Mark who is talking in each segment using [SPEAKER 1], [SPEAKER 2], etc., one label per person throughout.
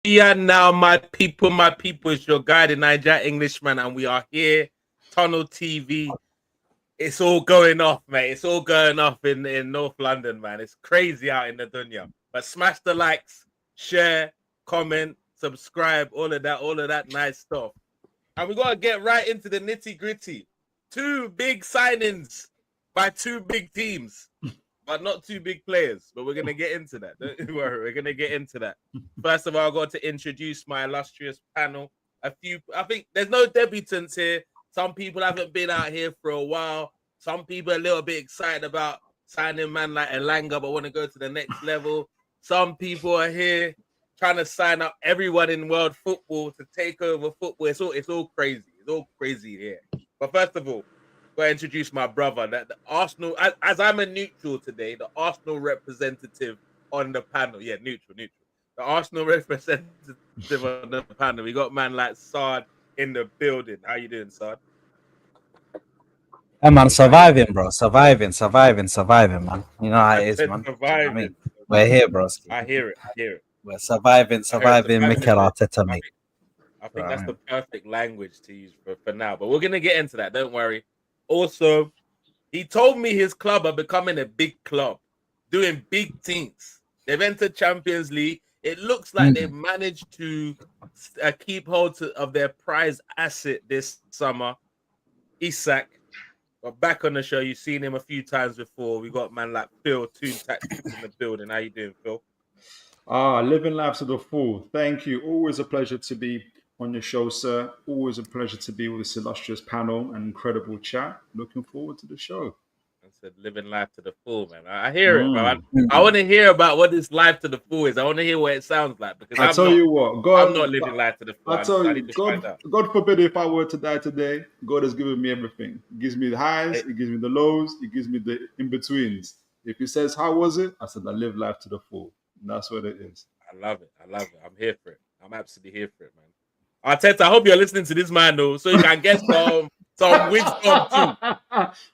[SPEAKER 1] And now, my people, it's your guy, the Niger Englishman, and we are here, Tunnel TV. It's all going off, mate. It's all going off in North London, man. It's crazy out in the dunya. But smash the likes, share, comment, subscribe, all of that nice stuff. And we gotta get right into the nitty gritty. Two big signings by two big teams, but not two big players. But we're gonna get into that. Don't worry, we're gonna get into that. First of all, I got to introduce my illustrious panel. I think there's no debutants here. Some people haven't been out here for a while. Some people are a little bit excited about signing man like Elanga, but want to go to the next level. Some people are here trying to sign up everyone in world football to take over football. It's all crazy. It's all crazy here. But first of all, I'm going to introduce my brother. That the Arsenal, as I'm a neutral today, the Arsenal representative on the panel. Yeah, neutral. The Arsenal representative on the panel. We got man like Saad in the building. How you doing, Saad?
[SPEAKER 2] Hey man, surviving, bro. Surviving, man. You know how it is, man.
[SPEAKER 1] Surviving.
[SPEAKER 2] I mean, we're here, bro.
[SPEAKER 1] I hear it.
[SPEAKER 2] We're surviving, Mikel Arteta, mate.
[SPEAKER 1] I think that's the perfect language to use for now. But we're gonna get into that. Don't worry. Also, he told me his club are becoming a big club, doing big things. They've entered Champions League. It looks like they've managed to keep hold of their prize asset this summer, Isak. But back on the show, you've seen him a few times before. We got man like Phil, Toon Tactics in the building. How you doing, Phil?
[SPEAKER 3] Living life to the full. Thank you. Always a pleasure to be on your show, sir. Always a pleasure to be with this illustrious panel and incredible chat. Looking forward to the show.
[SPEAKER 1] I said living life to the full, man. I hear it, man. I want to hear about what this life to the full is. I want to hear what it sounds like because
[SPEAKER 3] I tell you what, God,
[SPEAKER 1] I'm not living life to the full.
[SPEAKER 3] I tell you, God forbid if I were to die today, God has given me everything. He gives me the highs, He gives me the lows, He gives me the in-betweens. If He says, how was it? I said, I live life to the full. And that's what it is.
[SPEAKER 1] I love it. I'm here for it. I'm absolutely here for it, man. Arteta, I hope you're listening to this man though, so you can get some wisdom too.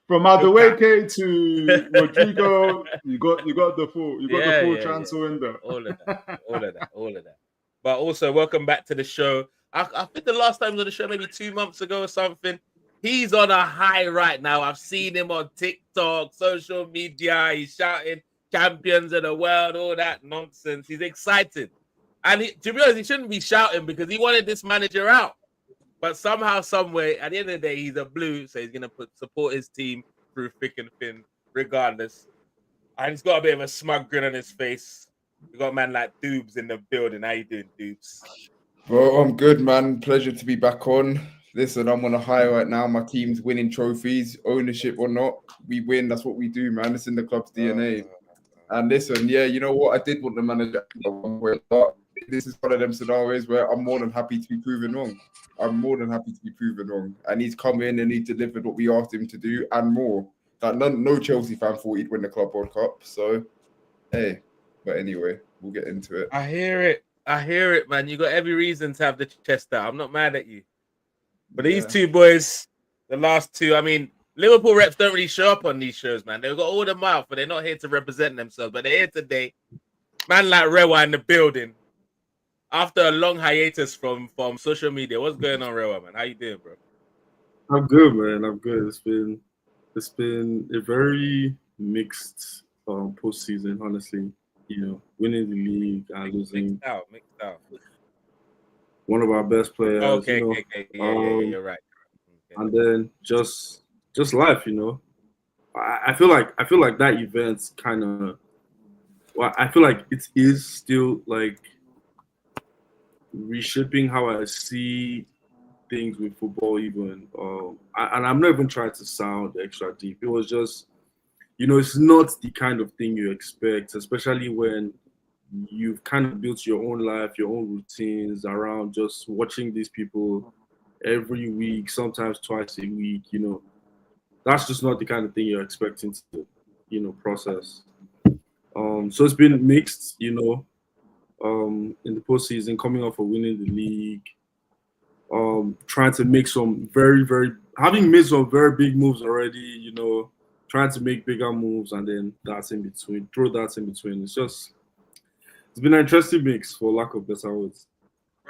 [SPEAKER 3] From Madueke to Rodrygo, you got the full transfer window.
[SPEAKER 1] All of that. But also, welcome back to the show. I think the last time he was on the show, maybe 2 months ago or something. He's on a high right now. I've seen him on TikTok, social media. He's shouting champions of the world, all that nonsense. He's excited. And to be honest, he shouldn't be shouting because he wanted this manager out. But somehow, someway, at the end of the day, he's a blue, so he's going to support his team through thick and thin, regardless. And he's got a bit of a smug grin on his face. We got a man like Doobs in the building. How you doing, Doobs?
[SPEAKER 4] Bro, I'm good, man. Pleasure to be back on. Listen, I'm on a high right now. My team's winning trophies, ownership or not. We win. That's what we do, man. It's in the club's DNA. And listen, yeah, you know what? I did want the manager. This is one of them scenarios where I'm more than happy to be proven wrong. And he's come in and he delivered what we asked him to do and more. That no Chelsea fan thought he'd win the Club World Cup. So, hey. But anyway, we'll get into it.
[SPEAKER 1] I hear it, man. You got every reason to have the chest out. I'm not mad at you. But these two boys, the last two, I mean, Liverpool reps don't really show up on these shows, man. They've got all the mouth, but they're not here to represent themselves. But they're here today. Man like Rewa in the building. After a long hiatus from social media. What's going on, Rewa, man? How you doing, bro?
[SPEAKER 5] I'm good, man. I'm good. It's been a very mixed postseason, honestly. You know, winning the league and losing
[SPEAKER 1] mixed out.
[SPEAKER 5] One of our best players.
[SPEAKER 1] Okay,
[SPEAKER 5] you know,
[SPEAKER 1] yeah, you're right. Okay.
[SPEAKER 5] And then just life, you know. I feel like that event kind of. Well, I feel like it is still like reshaping how I see things with football. Even, and I'm not even trying to sound extra deep. It was just. You know, it's not the kind of thing you expect, especially when you've kind of built your own life, your own routines around just watching these people every week, sometimes twice a week. You know, that's just not the kind of thing you're expecting to, you know, process. So it's been mixed, you know, in the postseason, coming off of winning the league, trying to make some having made some very big moves already, you know, trying to make bigger moves, and then that's in between, throw that in between. It's been an interesting mix, for lack of better words.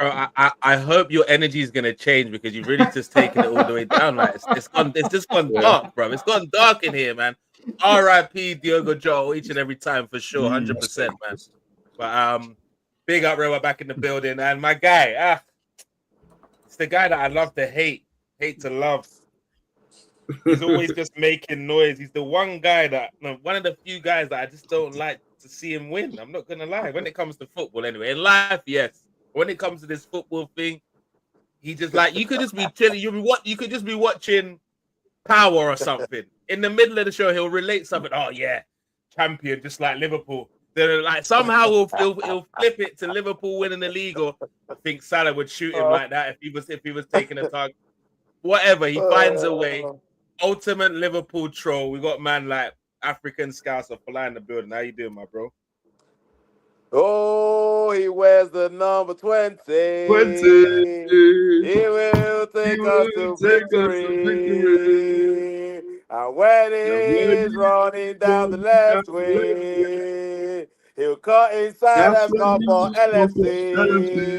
[SPEAKER 1] Bro, I hope your energy is gonna change because you've really just taken it all the way down. Like it's just gone dark, bro. It's gone dark in here, man. R.I.P. Diogo Jota each and every time for sure, 100%, man. But big up, Rewa, back in the building, and my guy, it's the guy that I love to hate to love. He's always just making noise. He's the one of the few guys that I just don't like to see him win. I'm not gonna lie. When it comes to football, anyway, in life, yes. When it comes to this football thing, he just like you could just be chilling. You could just be watching Power or something. In the middle of the show, he'll relate something. Oh yeah, champion, just like Liverpool. Then like somehow he'll flip it to Liverpool winning the league, or I think Salah would shoot him like that if he was taking a target. Whatever, he finds a way. Ultimate Liverpool troll. We got man like African Scouts of flying the building. How you doing, my bro?
[SPEAKER 6] Oh, he wears the number 20.
[SPEAKER 3] 20.
[SPEAKER 6] He will take us to victory. And when he's running down the left way, he'll cut inside and score for LFC.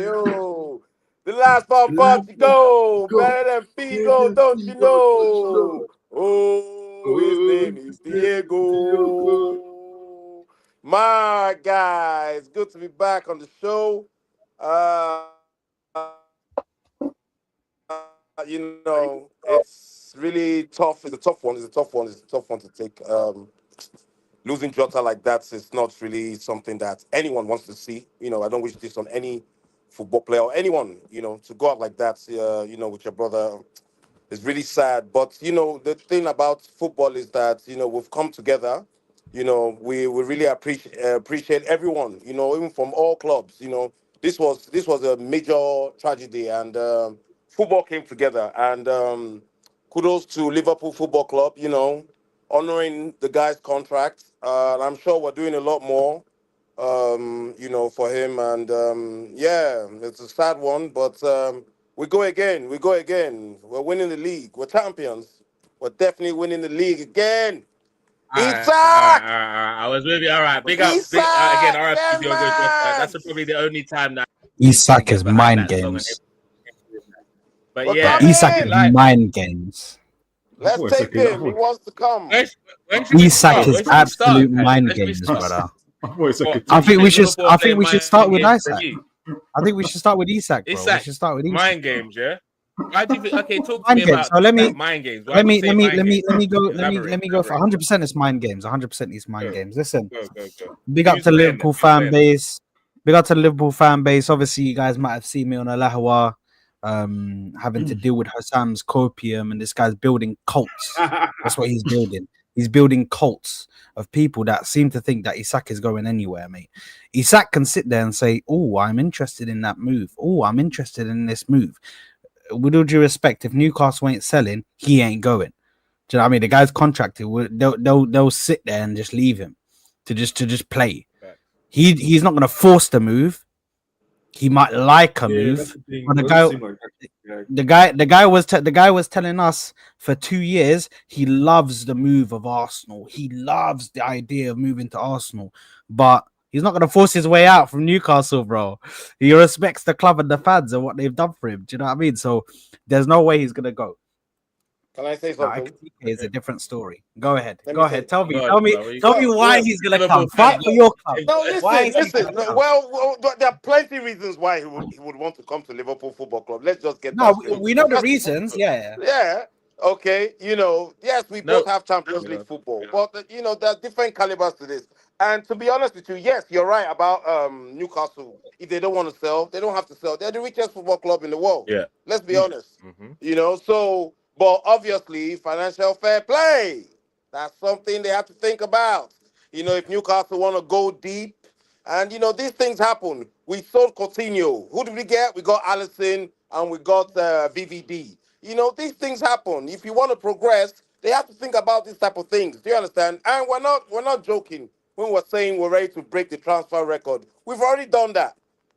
[SPEAKER 6] Oh, the last one for to go. Better than Figo, don't you know? Oh, his name is Diego. My guys, good to be back on the show. You know, it's really tough. It's a tough one. It's a tough one to take. Losing Jota like that is not really something that anyone wants to see. You know, I don't wish this on any football player or anyone. You know, to go out like that. You know, with your brother. It's really sad. But you know, the thing about football is that we've come together. You know, we really appreciate everyone, even from all clubs. This was a major tragedy, and football came together. And kudos to Liverpool Football Club, honoring the guy's contract. And I'm sure we're doing a lot more, for him. And yeah, it's a sad one, but we go again. We're winning the league. We're champions. We're definitely winning the league again. Isak!
[SPEAKER 1] I was with you. All right, big up. Again, RIP Diogo Jota. That's probably the only time that
[SPEAKER 2] Isak is mind games.
[SPEAKER 1] But yeah,
[SPEAKER 2] Isak is mind games.
[SPEAKER 6] Let's take him. He wants to come.
[SPEAKER 2] Isak is absolute mind games, brother. I think we should start with Isak. I think we should start with Isak, bro. We should start with Isak.
[SPEAKER 1] Mind games, yeah. Why do you think? Okay, talk to me about mind games.
[SPEAKER 2] Let me go for 100%. It's mind games. 100% is mind games. Listen, big up to the Liverpool fan base. Obviously, you guys might have seen me on Alahawa, having to deal with Hassam's copium, and this guy's building cults. That's what he's building. He's building cults of people that seem to think that Isak is going anywhere, mate. Isak can sit there and say, "Oh, I'm interested in that move. Oh, I'm interested in this move." With all due respect, if Newcastle ain't selling, he ain't going. Do you know what I mean? The guy's contracted. They'll sit there and just leave him to just play. He's not going to force the move. He might like a move. But the guy was telling us for 2 years he loves the move of Arsenal. He loves the idea of moving to Arsenal, but he's not going to force his way out from Newcastle, bro. He respects the club and the fans and what they've done for him. Do you know what I mean? So there's no way he's going to go.
[SPEAKER 6] Can I say something?
[SPEAKER 2] It's a different story. Go ahead. Tell me why he's going to come. Fight for your club.
[SPEAKER 6] No, listen. Well, there are plenty of reasons why he would want to come to Liverpool Football Club. Let's just get
[SPEAKER 2] we know the reasons. Yeah.
[SPEAKER 6] Yeah. Okay. Yes, we both have Champions League football, but there are different calibers to this. And to be honest with you, yes, you're right about Newcastle. If they don't want to sell, they don't have to sell. They're the richest football club in the world.
[SPEAKER 1] Yeah.
[SPEAKER 6] Let's be honest. So, but obviously, financial fair play. That's something they have to think about. If Newcastle want to go deep, and these things happen. We sold Coutinho. Who did we get? We got Alisson and we got VVD. These things happen. If you want to progress, they have to think about these type of things. Do you understand? And we're not joking when we're saying we're ready to break the transfer record. We've already done that.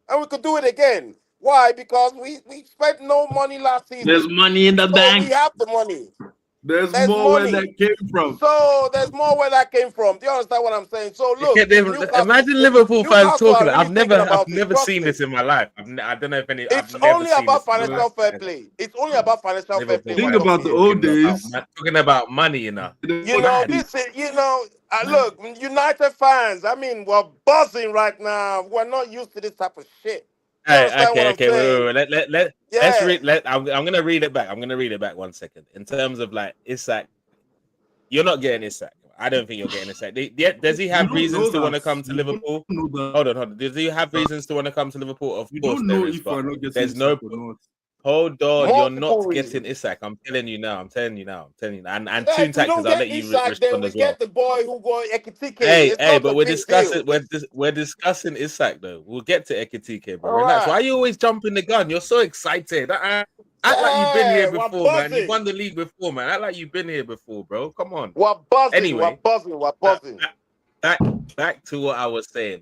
[SPEAKER 6] And we could do it again. Why? Because we spent no money last season.
[SPEAKER 7] There's money in the bank.
[SPEAKER 6] We have the money.
[SPEAKER 5] There's
[SPEAKER 6] There's
[SPEAKER 5] more where
[SPEAKER 6] money.
[SPEAKER 5] that came from.
[SPEAKER 6] So there's more where that came from. Do you understand what I'm saying? So look,
[SPEAKER 1] Imagine Liverpool fans
[SPEAKER 6] Newcastle
[SPEAKER 1] talking.
[SPEAKER 6] are really
[SPEAKER 1] I've never
[SPEAKER 6] trust
[SPEAKER 1] seen
[SPEAKER 6] me.
[SPEAKER 1] this in my life. I don't know if any.
[SPEAKER 6] It's
[SPEAKER 1] I've never
[SPEAKER 6] only
[SPEAKER 1] seen
[SPEAKER 6] about
[SPEAKER 1] this in my
[SPEAKER 6] financial
[SPEAKER 1] life.
[SPEAKER 6] fair play. It's only about financial fair play.
[SPEAKER 1] Liverpool
[SPEAKER 5] Think
[SPEAKER 6] What
[SPEAKER 1] fans
[SPEAKER 6] you're
[SPEAKER 5] about the
[SPEAKER 6] seeing.
[SPEAKER 5] old
[SPEAKER 1] talking
[SPEAKER 5] days.
[SPEAKER 1] talking about money, you know.
[SPEAKER 6] You know, this is, look, United fans, I mean, we're buzzing right now. We're not used to this type of shit. You
[SPEAKER 1] Hey,
[SPEAKER 6] understand what I'm
[SPEAKER 1] okay,
[SPEAKER 6] saying?
[SPEAKER 1] wait. Let's
[SPEAKER 6] Yeah.
[SPEAKER 1] read. I'm gonna read it back. I'm gonna read it back 1 second. In terms of like Isak, you're not getting Isak. I don't think you're getting Isak. Does he have reasons to want to come to Liverpool? Hold on. Does he have reasons to want to come to Liverpool? Of
[SPEAKER 5] You
[SPEAKER 1] course
[SPEAKER 5] don't
[SPEAKER 1] there
[SPEAKER 5] know
[SPEAKER 1] is,
[SPEAKER 5] if
[SPEAKER 1] but
[SPEAKER 5] we're not getting
[SPEAKER 1] there's no.
[SPEAKER 5] Isak or not.
[SPEAKER 1] Hold on, you're
[SPEAKER 6] Multiple
[SPEAKER 1] not
[SPEAKER 6] reasons.
[SPEAKER 1] getting Isak. I'm telling you now. And
[SPEAKER 6] If
[SPEAKER 1] Toon
[SPEAKER 6] we
[SPEAKER 1] Tactics,
[SPEAKER 6] don't
[SPEAKER 1] I'll
[SPEAKER 6] get
[SPEAKER 1] let you
[SPEAKER 6] Isak, then
[SPEAKER 1] respond
[SPEAKER 6] we
[SPEAKER 1] as well.
[SPEAKER 6] get the boy Hugo Ekitike.
[SPEAKER 1] Hey,
[SPEAKER 6] It's not
[SPEAKER 1] but
[SPEAKER 6] a
[SPEAKER 1] we're
[SPEAKER 6] big
[SPEAKER 1] discussing
[SPEAKER 6] deal.
[SPEAKER 1] we're discussing Isak though. We'll get to Ekitike, bro.
[SPEAKER 6] All
[SPEAKER 1] Relax.
[SPEAKER 6] right.
[SPEAKER 1] Why are you always jumping the gun? You're so excited. Act like you've been here
[SPEAKER 6] We're
[SPEAKER 1] before, man. You've
[SPEAKER 6] buzzing.
[SPEAKER 1] won the league before, man. Act like you've been here before, bro. Come on.
[SPEAKER 6] We're buzzing.
[SPEAKER 1] Anyway,
[SPEAKER 6] We're buzzing.
[SPEAKER 1] back to what I was saying.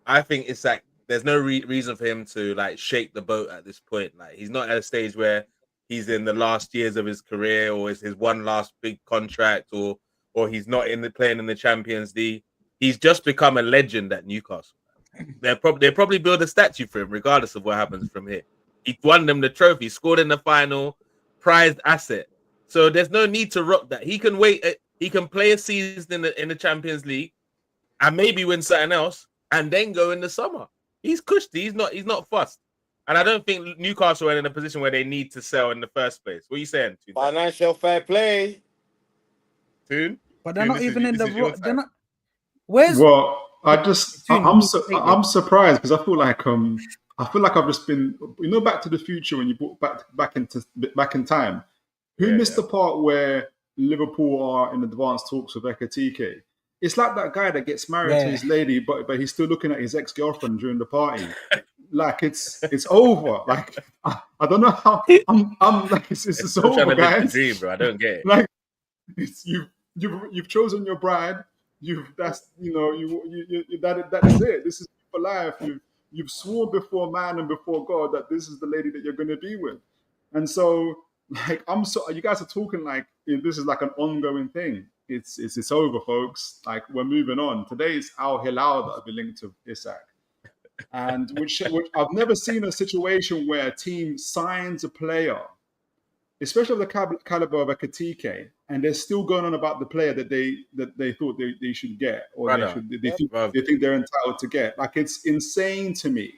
[SPEAKER 1] I think Isak, there's no reason for him to like shake the boat at this point. Like he's not at a stage where he's in the last years of his career, or is his one last big contract, or he's not playing in the Champions League. He's just become a legend at Newcastle. They'll probably build a statue for him, regardless of what happens from here. He won them the trophy, scored in the final, prized asset. So there's no need to rock that. He can wait. He can play a season in the Champions League, and maybe win something else, and then go in the summer. He's cushy. He's not fussed. And I don't think Newcastle are in a position where they need to sell in the first place. What are you saying, Toon?
[SPEAKER 6] Financial fair play.
[SPEAKER 1] Toon?
[SPEAKER 2] But they're
[SPEAKER 1] Toon,
[SPEAKER 2] not
[SPEAKER 1] this
[SPEAKER 2] even
[SPEAKER 1] is-
[SPEAKER 2] in
[SPEAKER 1] this
[SPEAKER 2] the.
[SPEAKER 1] is your
[SPEAKER 2] They're
[SPEAKER 1] side.
[SPEAKER 2] not. Where's
[SPEAKER 3] Well,
[SPEAKER 2] Toon,
[SPEAKER 3] I'm surprised because I feel like I've just been, Back to the Future when you brought back in time. Who missed the part where Liverpool are in advanced talks with Ekitike? It's like that guy that gets married to his lady, but he's still looking at his ex-girlfriend during the party. Like it's over. Like I don't know how I'm like it's
[SPEAKER 1] I'm trying
[SPEAKER 3] over,
[SPEAKER 1] to live the
[SPEAKER 3] guys.
[SPEAKER 1] dream, bro. I don't get it.
[SPEAKER 3] Like you've chosen your bride. That is it. This is for life. You've sworn before man and before God that this is the lady that you're going to be with. And so, like, you guys are talking like this is like an ongoing thing. It's over, folks. Like, we're moving on. Today is Al Hilal that I'll be linked to Isak. And which I've never seen a situation where a team signs a player, especially of the caliber of Ekitike, and they're still going on about the player that they thought they should get, or they think they're entitled to get. Like, it's insane to me.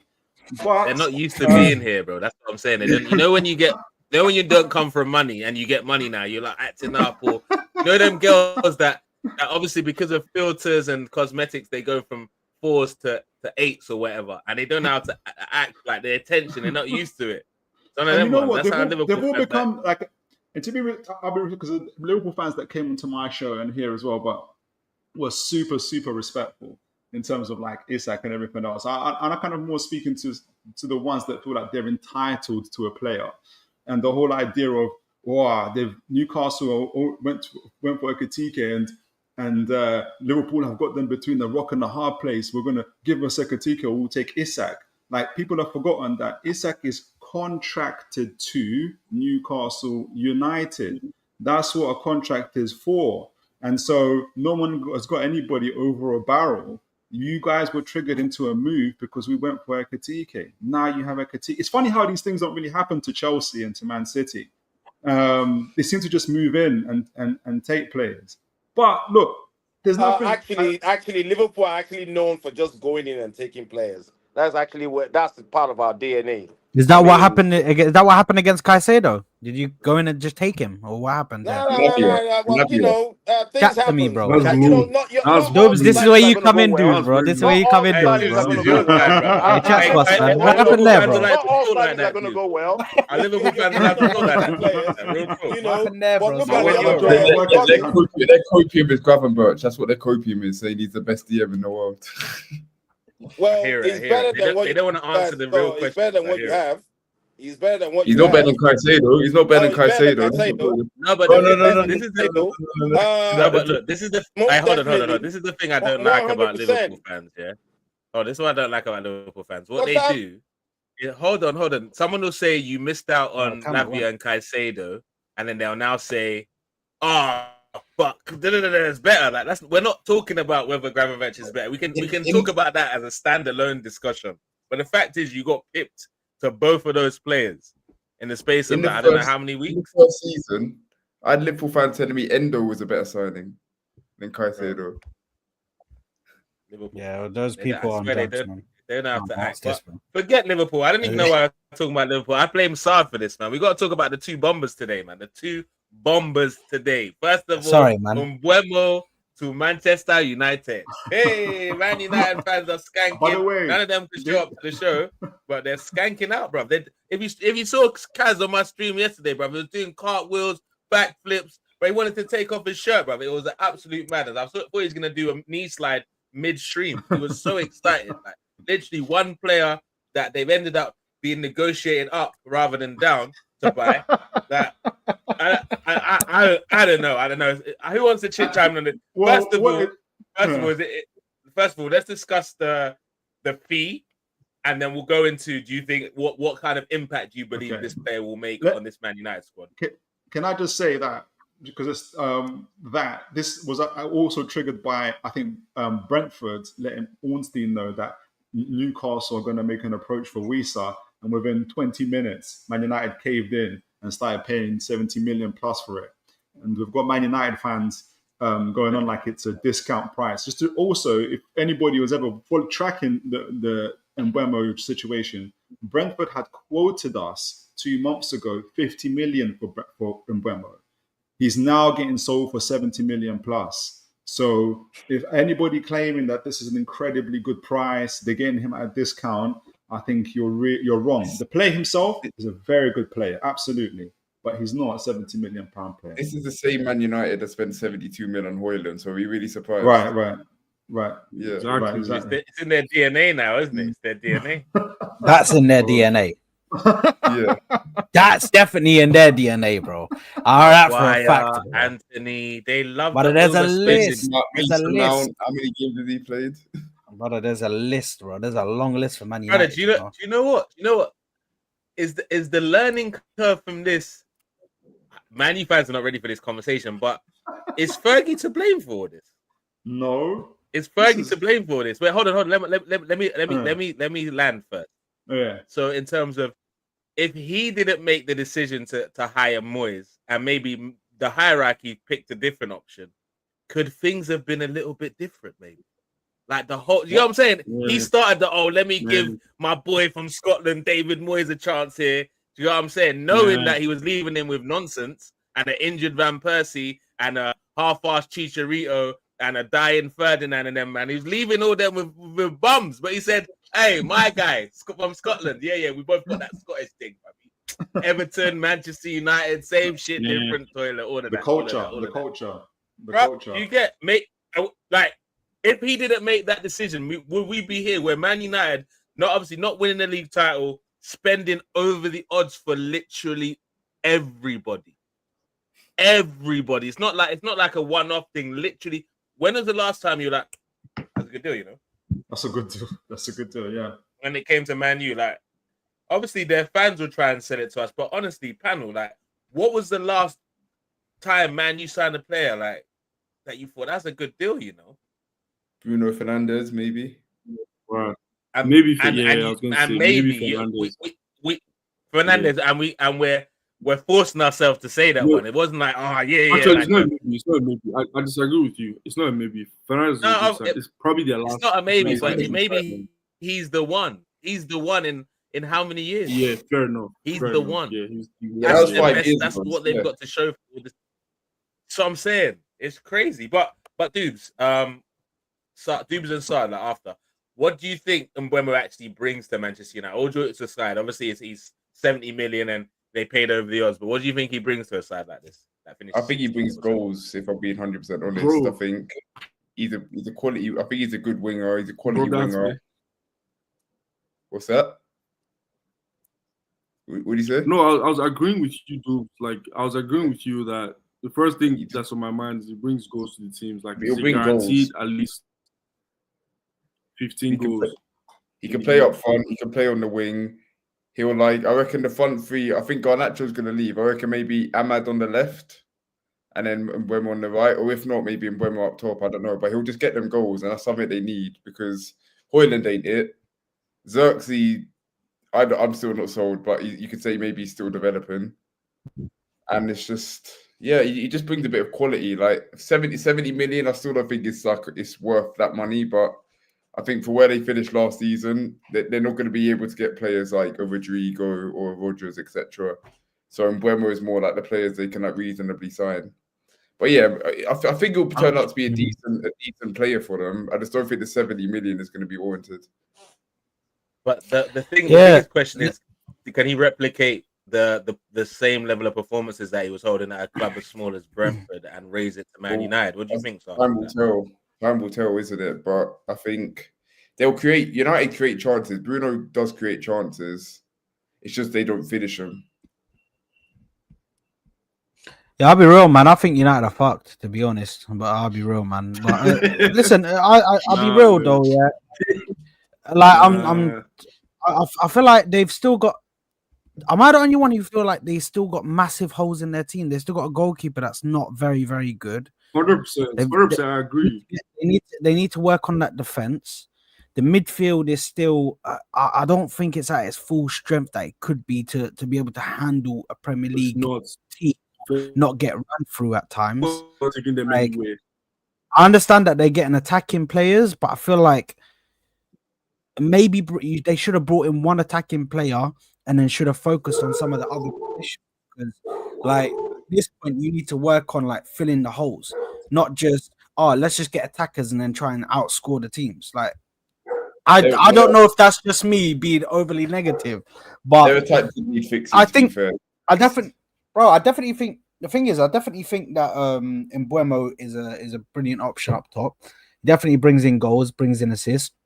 [SPEAKER 3] But
[SPEAKER 1] they're not used to being here, bro. That's what I'm saying. They don't, when you don't come from money and you get money now, you're like acting up, or them girls that obviously because of filters and cosmetics, they go from 4s to 8s or whatever, and they don't know how to act like their attention. They're not used to it.
[SPEAKER 3] And you know what? They've all become like, and to be because the Liverpool fans that came onto my show and here as well, but were super, super respectful in terms of like Isak and everything else. I'm kind of more speaking to the ones that feel like they're entitled to a player, and the whole idea of Newcastle went for Ekitike and Liverpool have got them between the rock and the hard place. We're going to give us Ekitike or we'll take Isak. Like, people have forgotten that Isak is contracted to Newcastle United. That's what a contract is for. And so no one has got anybody over a barrel. You guys were triggered into a move because we went for Ekitike. Now you have Ekitike. It's funny how these things don't really happen to Chelsea and to Man City. They seem to just move in and take players. But look, there's nothing.
[SPEAKER 6] Actually, Liverpool are actually known for just going in and taking players. That's part of our DNA.
[SPEAKER 2] Is that what happened? Is that what happened against Caicedo? Did you go in and just take him, or what happened there?
[SPEAKER 6] No. Well, things
[SPEAKER 2] Chat to
[SPEAKER 6] happen.
[SPEAKER 2] me, bro.
[SPEAKER 5] Dobes,
[SPEAKER 2] this is where you come in, dude, bro. This is where you come in, dude, bro. Hey, chat to us, man. What happened there, bro?
[SPEAKER 6] Not all signings are going to go well.
[SPEAKER 1] I Liverpool fans have to know that.
[SPEAKER 2] What happened there, bro?
[SPEAKER 4] They're copium with Gravenberch. That's what their copium is, saying he's the best DM in the world.
[SPEAKER 6] Well, he's better than what
[SPEAKER 1] they don't want to answer the real question.
[SPEAKER 6] He's better than what you have. He's better than what
[SPEAKER 4] He's
[SPEAKER 6] you
[SPEAKER 4] not better
[SPEAKER 6] have.
[SPEAKER 4] than Caicedo. He's not better than Caicedo.
[SPEAKER 1] No, but this is the no, but look, this is the hold on. This is the thing I don't like about Liverpool fans. Yeah. Oh, this is what I don't like about Liverpool fans. What they do. Yeah, hold on. Someone will say you missed out on Lavia and Caicedo and then they'll now say, "Oh, fuck, it's better." Like we're not talking about whether Gravenberch is better. We can talk about that as a standalone discussion. But the fact is, you got pipped to both of those players in the space of I don't know how many weeks.
[SPEAKER 4] In the first season, I had Liverpool fans telling me Endo was a better signing than Caicedo.
[SPEAKER 1] Liverpool.
[SPEAKER 2] Yeah, those people on drugs, man.
[SPEAKER 1] They don't have to act. Forget Liverpool. I don't even know why I'm talking about Liverpool. I blame Saad for this, man. We got to talk about the two bombers today, man. The two bombers today. First of all, Mbuemo to Manchester United. Hey, Man United fans are skanking.
[SPEAKER 3] By the way,
[SPEAKER 1] none of them could show up to the show, but they're skanking out, bro. If you saw Kaz on my stream yesterday, bro, he was doing cartwheels, backflips, but he wanted to take off his shirt, bro. It was an absolute madness. I thought he was gonna do a knee slide mid-stream. He was so excited. Like literally one player that they've ended up being negotiated up rather than down to buy. That I don't know. I don't know. Who wants to chime on it? First of all, let's discuss the fee, and then we'll go into. Do you think what kind of impact do you believe this player will make on this Man United squad?
[SPEAKER 3] Can I just say that because it's that this was also triggered by I think Brentford letting Ornstein know that Newcastle are going to make an approach for Wisa, and within 20 minutes, Man United caved in and started paying 70 million plus for it. And we've got Man United fans going on like it's a discount price. Just to also, if anybody was ever tracking the Mbuemo situation, Brentford had quoted us 2 months ago 50 million for Mbuemo. He's now getting sold for 70 million plus. So if anybody claiming that this is an incredibly good price, they're getting him at a discount, I think you're wrong. The player himself is a very good player, absolutely. But he's not a £70 million player.
[SPEAKER 4] This is the same Man United that spent 72 million on Højlund, so we're really surprised.
[SPEAKER 3] Right.
[SPEAKER 4] Yeah,
[SPEAKER 3] exactly.
[SPEAKER 1] It's in their DNA now, isn't it? It's their DNA.
[SPEAKER 2] That's in their DNA.
[SPEAKER 4] Yeah,
[SPEAKER 2] that's definitely in their DNA, bro. All right, for a fact, bro.
[SPEAKER 1] Anthony, they love.
[SPEAKER 2] But there's a list.
[SPEAKER 4] There's a list. How many games has he played?
[SPEAKER 2] Brother, there's a list, bro. There's a long list for Man United.
[SPEAKER 1] Brother, do you know what? Is the learning curve from this? Man U fans are not ready for this conversation, but is Fergie to blame for all this?
[SPEAKER 3] No.
[SPEAKER 1] Is Fergie to blame for this? Wait, hold on. Let me land first.
[SPEAKER 3] Yeah.
[SPEAKER 1] So in terms of if he didn't make the decision to hire Moyes and maybe the hierarchy picked a different option, could things have been a little bit different, maybe? Like the whole, you know what I'm saying? Yeah. He started let me give my boy from Scotland, David Moyes, a chance here. Do you know what I'm saying? Knowing that he was leaving him with nonsense and an injured Van Persie and a half-assed Chicharito and a dying Ferdinand and them, man. He was leaving all them with bums. But he said, hey, my guy from Scotland. Yeah, we both got that Scottish thing, baby. Everton, Manchester United, same shit, different toilet, all of that.
[SPEAKER 3] The culture.
[SPEAKER 1] You get, like, if he didn't make that decision, would we be here where Man United, not winning the league title, spending over the odds for literally everybody? Everybody. It's not like a one-off thing. Literally, when was the last time you were like, that's a good deal, you know?
[SPEAKER 3] That's a good deal, yeah.
[SPEAKER 1] When it came to Man U, like, obviously their fans will try and sell it to us, but honestly, panel, like, what was the last time Man U signed a player like that you thought that's a good deal, you know?
[SPEAKER 4] Bruno Fernandes, maybe.
[SPEAKER 5] Right.
[SPEAKER 1] And
[SPEAKER 5] maybe
[SPEAKER 1] Fernandes, and we're forcing ourselves to say that one. It wasn't like,
[SPEAKER 5] Actually,
[SPEAKER 1] like,
[SPEAKER 5] it's not a maybe. I disagree with you. It's not a maybe. Fernandes it's probably their last.
[SPEAKER 1] It's not a maybe, but maybe he's the one. He's the one in how many years?
[SPEAKER 5] Yeah, fair enough.
[SPEAKER 1] He's the one.
[SPEAKER 4] Yeah,
[SPEAKER 1] that's what they've got to show for this. So I'm saying it's crazy. But Dubes, Dubes and Saad, like, after, what do you think Mbuemo actually brings to Manchester United? All jokes aside, obviously he's 70 million and they paid over the odds, but what do you think he brings to a side like this?
[SPEAKER 4] I think he brings goals, if I'm being 100% honest. I think he's a quality. I think he's a good winger. He's a quality winger. What's that? What did you say?
[SPEAKER 5] No, I was agreeing with you, dude. Like, I was agreeing with you that the first thing that's on my mind is he brings goals to the teams. Like, he's guaranteed at least 15 goals.
[SPEAKER 4] He can play up front. He can play on the wing. he'll like. I reckon the front three. I think Garnacho's going to leave. I reckon maybe Ahmad on the left, and then Mbuemo on the right, or if not, maybe Mbuemo up top. I don't know, but he'll just get them goals, and that's something they need because Højlund ain't it. Xerxes, I'm still not sold, but you could say maybe he's still developing, and it's just. Yeah, he just brings a bit of quality. Like 70 million, I still don't think it's worth that money. But I think for where they finished last season, they're not going to be able to get players like a Rodrygo or Rodgers, etc. So Mbuemo is more like the players they can like reasonably sign. But yeah, I think it'll turn out to be a decent player for them. I just don't think the 70 million is going to be warranted.
[SPEAKER 1] But the biggest question is, can he replicate the same level of performances that he was holding at a club as small as Brentford and raise it to Man United? What do you think, Saad?
[SPEAKER 4] Time will tell, isn't it? But I think United create chances. Bruno does create chances. It's just they don't finish them.
[SPEAKER 2] Yeah, I'll be real, man. I think United are fucked, to be honest. But I'll be real, man. But listen, I'll be real though. Yeah, like I feel like they've still got. Am I the only one who feel like they still got massive holes in their team? They still got a goalkeeper that's not very, very good.
[SPEAKER 5] 100%. I agree.
[SPEAKER 2] They need to work on that defense. The midfield is still. I don't think it's at its full strength that it could be to be able to handle a Premier League team, not get run through at times. Like, I understand that they're getting attacking players, but I feel like maybe they should have brought in one attacking player and then should have focused on some of the other positions. Because, like, at this point, you need to work on like filling the holes, not just let's just get attackers and then try and outscore the teams. Like, I don't know if that's just me being overly negative, but I definitely think the thing is, I definitely think that Mbuemo is a brilliant option up top. Definitely brings in goals, brings in assists.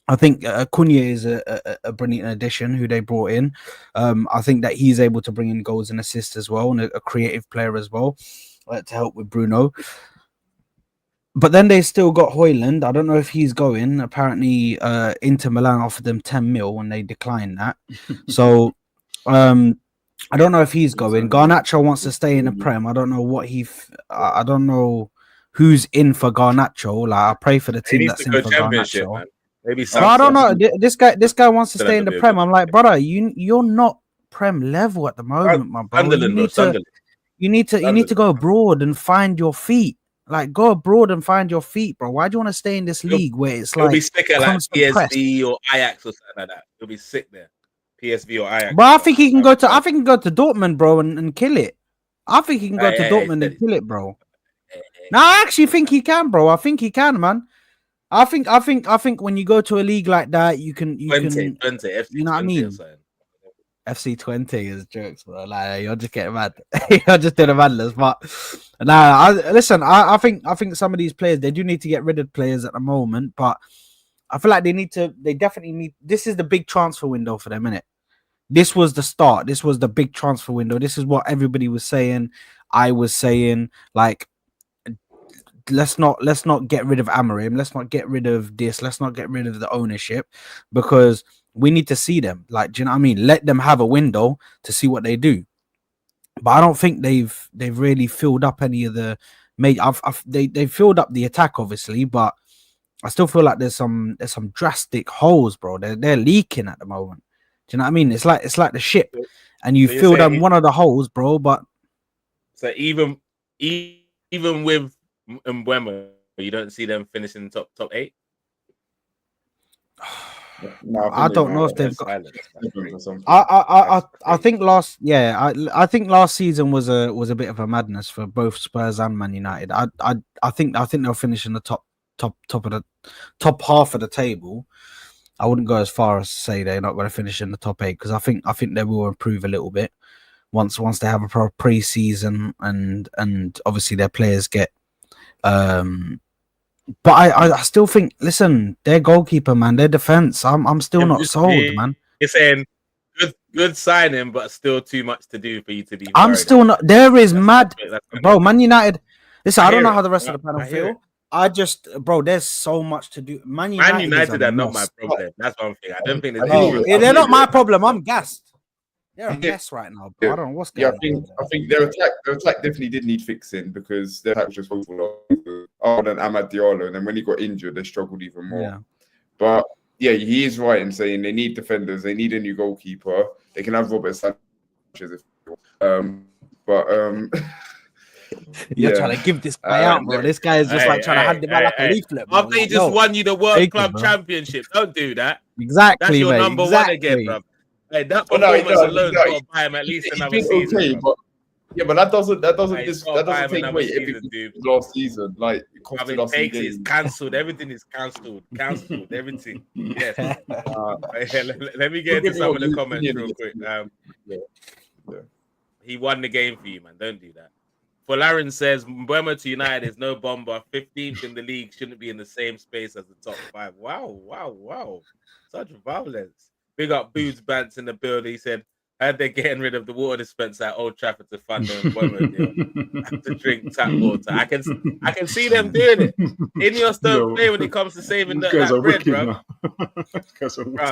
[SPEAKER 2] I think Cunha is a brilliant addition who they brought in. I think that he's able to bring in goals and assists as well, and a creative player as well to help with Bruno. But then they still got Højlund. I don't know if he's going. Apparently, Inter Milan offered them 10 mil and they declined that. So I don't know if he's going. Garnacho wants to stay in the Prem. I don't know I don't know who's in for Garnacho. Like, I pray for the team that's in for Garnacho.
[SPEAKER 1] Man. Maybe
[SPEAKER 2] I don't know. This guy wants to stay in the Prem. I'm like, brother, you're not Prem level at the moment, my bro. You need to go abroad and find your feet. Like, go abroad and find your feet, bro. Why do you want to stay in this league where it's like,
[SPEAKER 1] you'll be sick at like PSV or Ajax or something like that? You'll be sick there. PSV or Ajax.
[SPEAKER 2] But I think he can go to Dortmund, bro, and kill it. I think he can go to Dortmund and kill it, bro. No, I actually think he can, bro. I think he can, man. I think when you go to a league like that, you can
[SPEAKER 1] 20,
[SPEAKER 2] you know what I mean? FC 20 is jokes, bro. Like, you're just getting mad. You're just doing a madness. But I think some of these players, they do need to get rid of players at the moment, but I feel like they definitely need. This is the big transfer window for them, innit? This was the start. This was the big transfer window. This is what everybody was saying. I was saying, like, let's not get rid of Amorim. Let's not get rid of this. Let's not get rid of the ownership, because we need to see them. Like, do you know what I mean? Let them have a window to see what they do. But I don't think they've really filled up any of the they filled up the attack, obviously, but I still feel like there's some drastic holes, bro. They're leaking at the moment. Do you know what I mean? It's like the ship, and you filled up one of the holes, bro. But
[SPEAKER 1] so even with Mbuemo, you don't see them finishing top 8.
[SPEAKER 4] No,
[SPEAKER 2] I don't know if they've got. I think last season was a bit of a madness for both Spurs and Man United. I think they'll finish in the top half of the table. I wouldn't go as far as to say they're not going to finish in the top 8, because I think they will improve a little bit once they have a proper pre-season and obviously their players get. But I still think, listen, their goalkeeper, man, their defense, I'm still not sold, man.
[SPEAKER 1] You're saying good signing, but still too much to do for you to be.
[SPEAKER 2] I'm still not. There is mad, bro. Man United. Listen, I don't know how the rest of the panel feel. I just, bro, there's so much to do. Man United are
[SPEAKER 1] not my problem. That's one thing. I don't think
[SPEAKER 2] they're not my problem. I'm gassed. They're a mess right now, bro. I don't know what's going on.
[SPEAKER 4] I think their attack definitely did need fixing because their attack was just awful. Other than Amad Diallo, and then when he got injured, they struggled even more.
[SPEAKER 2] Yeah.
[SPEAKER 4] But yeah, he is right in saying they need defenders, they need a new goalkeeper. They can have Robert Sanchez if
[SPEAKER 2] You're trying to give this guy out, bro. This guy is just like trying to hand him out like a leaflet. Bro.
[SPEAKER 1] After he just won you the World Club Championship, don't do that.
[SPEAKER 2] Exactly,
[SPEAKER 1] that's your
[SPEAKER 2] mate.
[SPEAKER 1] number one again, bro. Hey, that performance alone got to buy him at least another season. Okay,
[SPEAKER 4] but that doesn't take away everything last season. Like it costed us in games.
[SPEAKER 1] It's cancelled. Everything is cancelled. Cancelled. Everything. Yes. Let me get into some of the comments real quick. He won the game for you, man. Don't do that. Folarin says Mbuemo to United is no bomber. 15th in the league, shouldn't be in the same space as the top 5. Wow. Such violence. Big up Boots Bants in the building. He said, heard they're getting rid of the water dispenser at Old Trafford to fund the Mbuemo deal. Have to drink tap water. I can see them doing it. Ineos don't play when it comes to saving that bread, bro.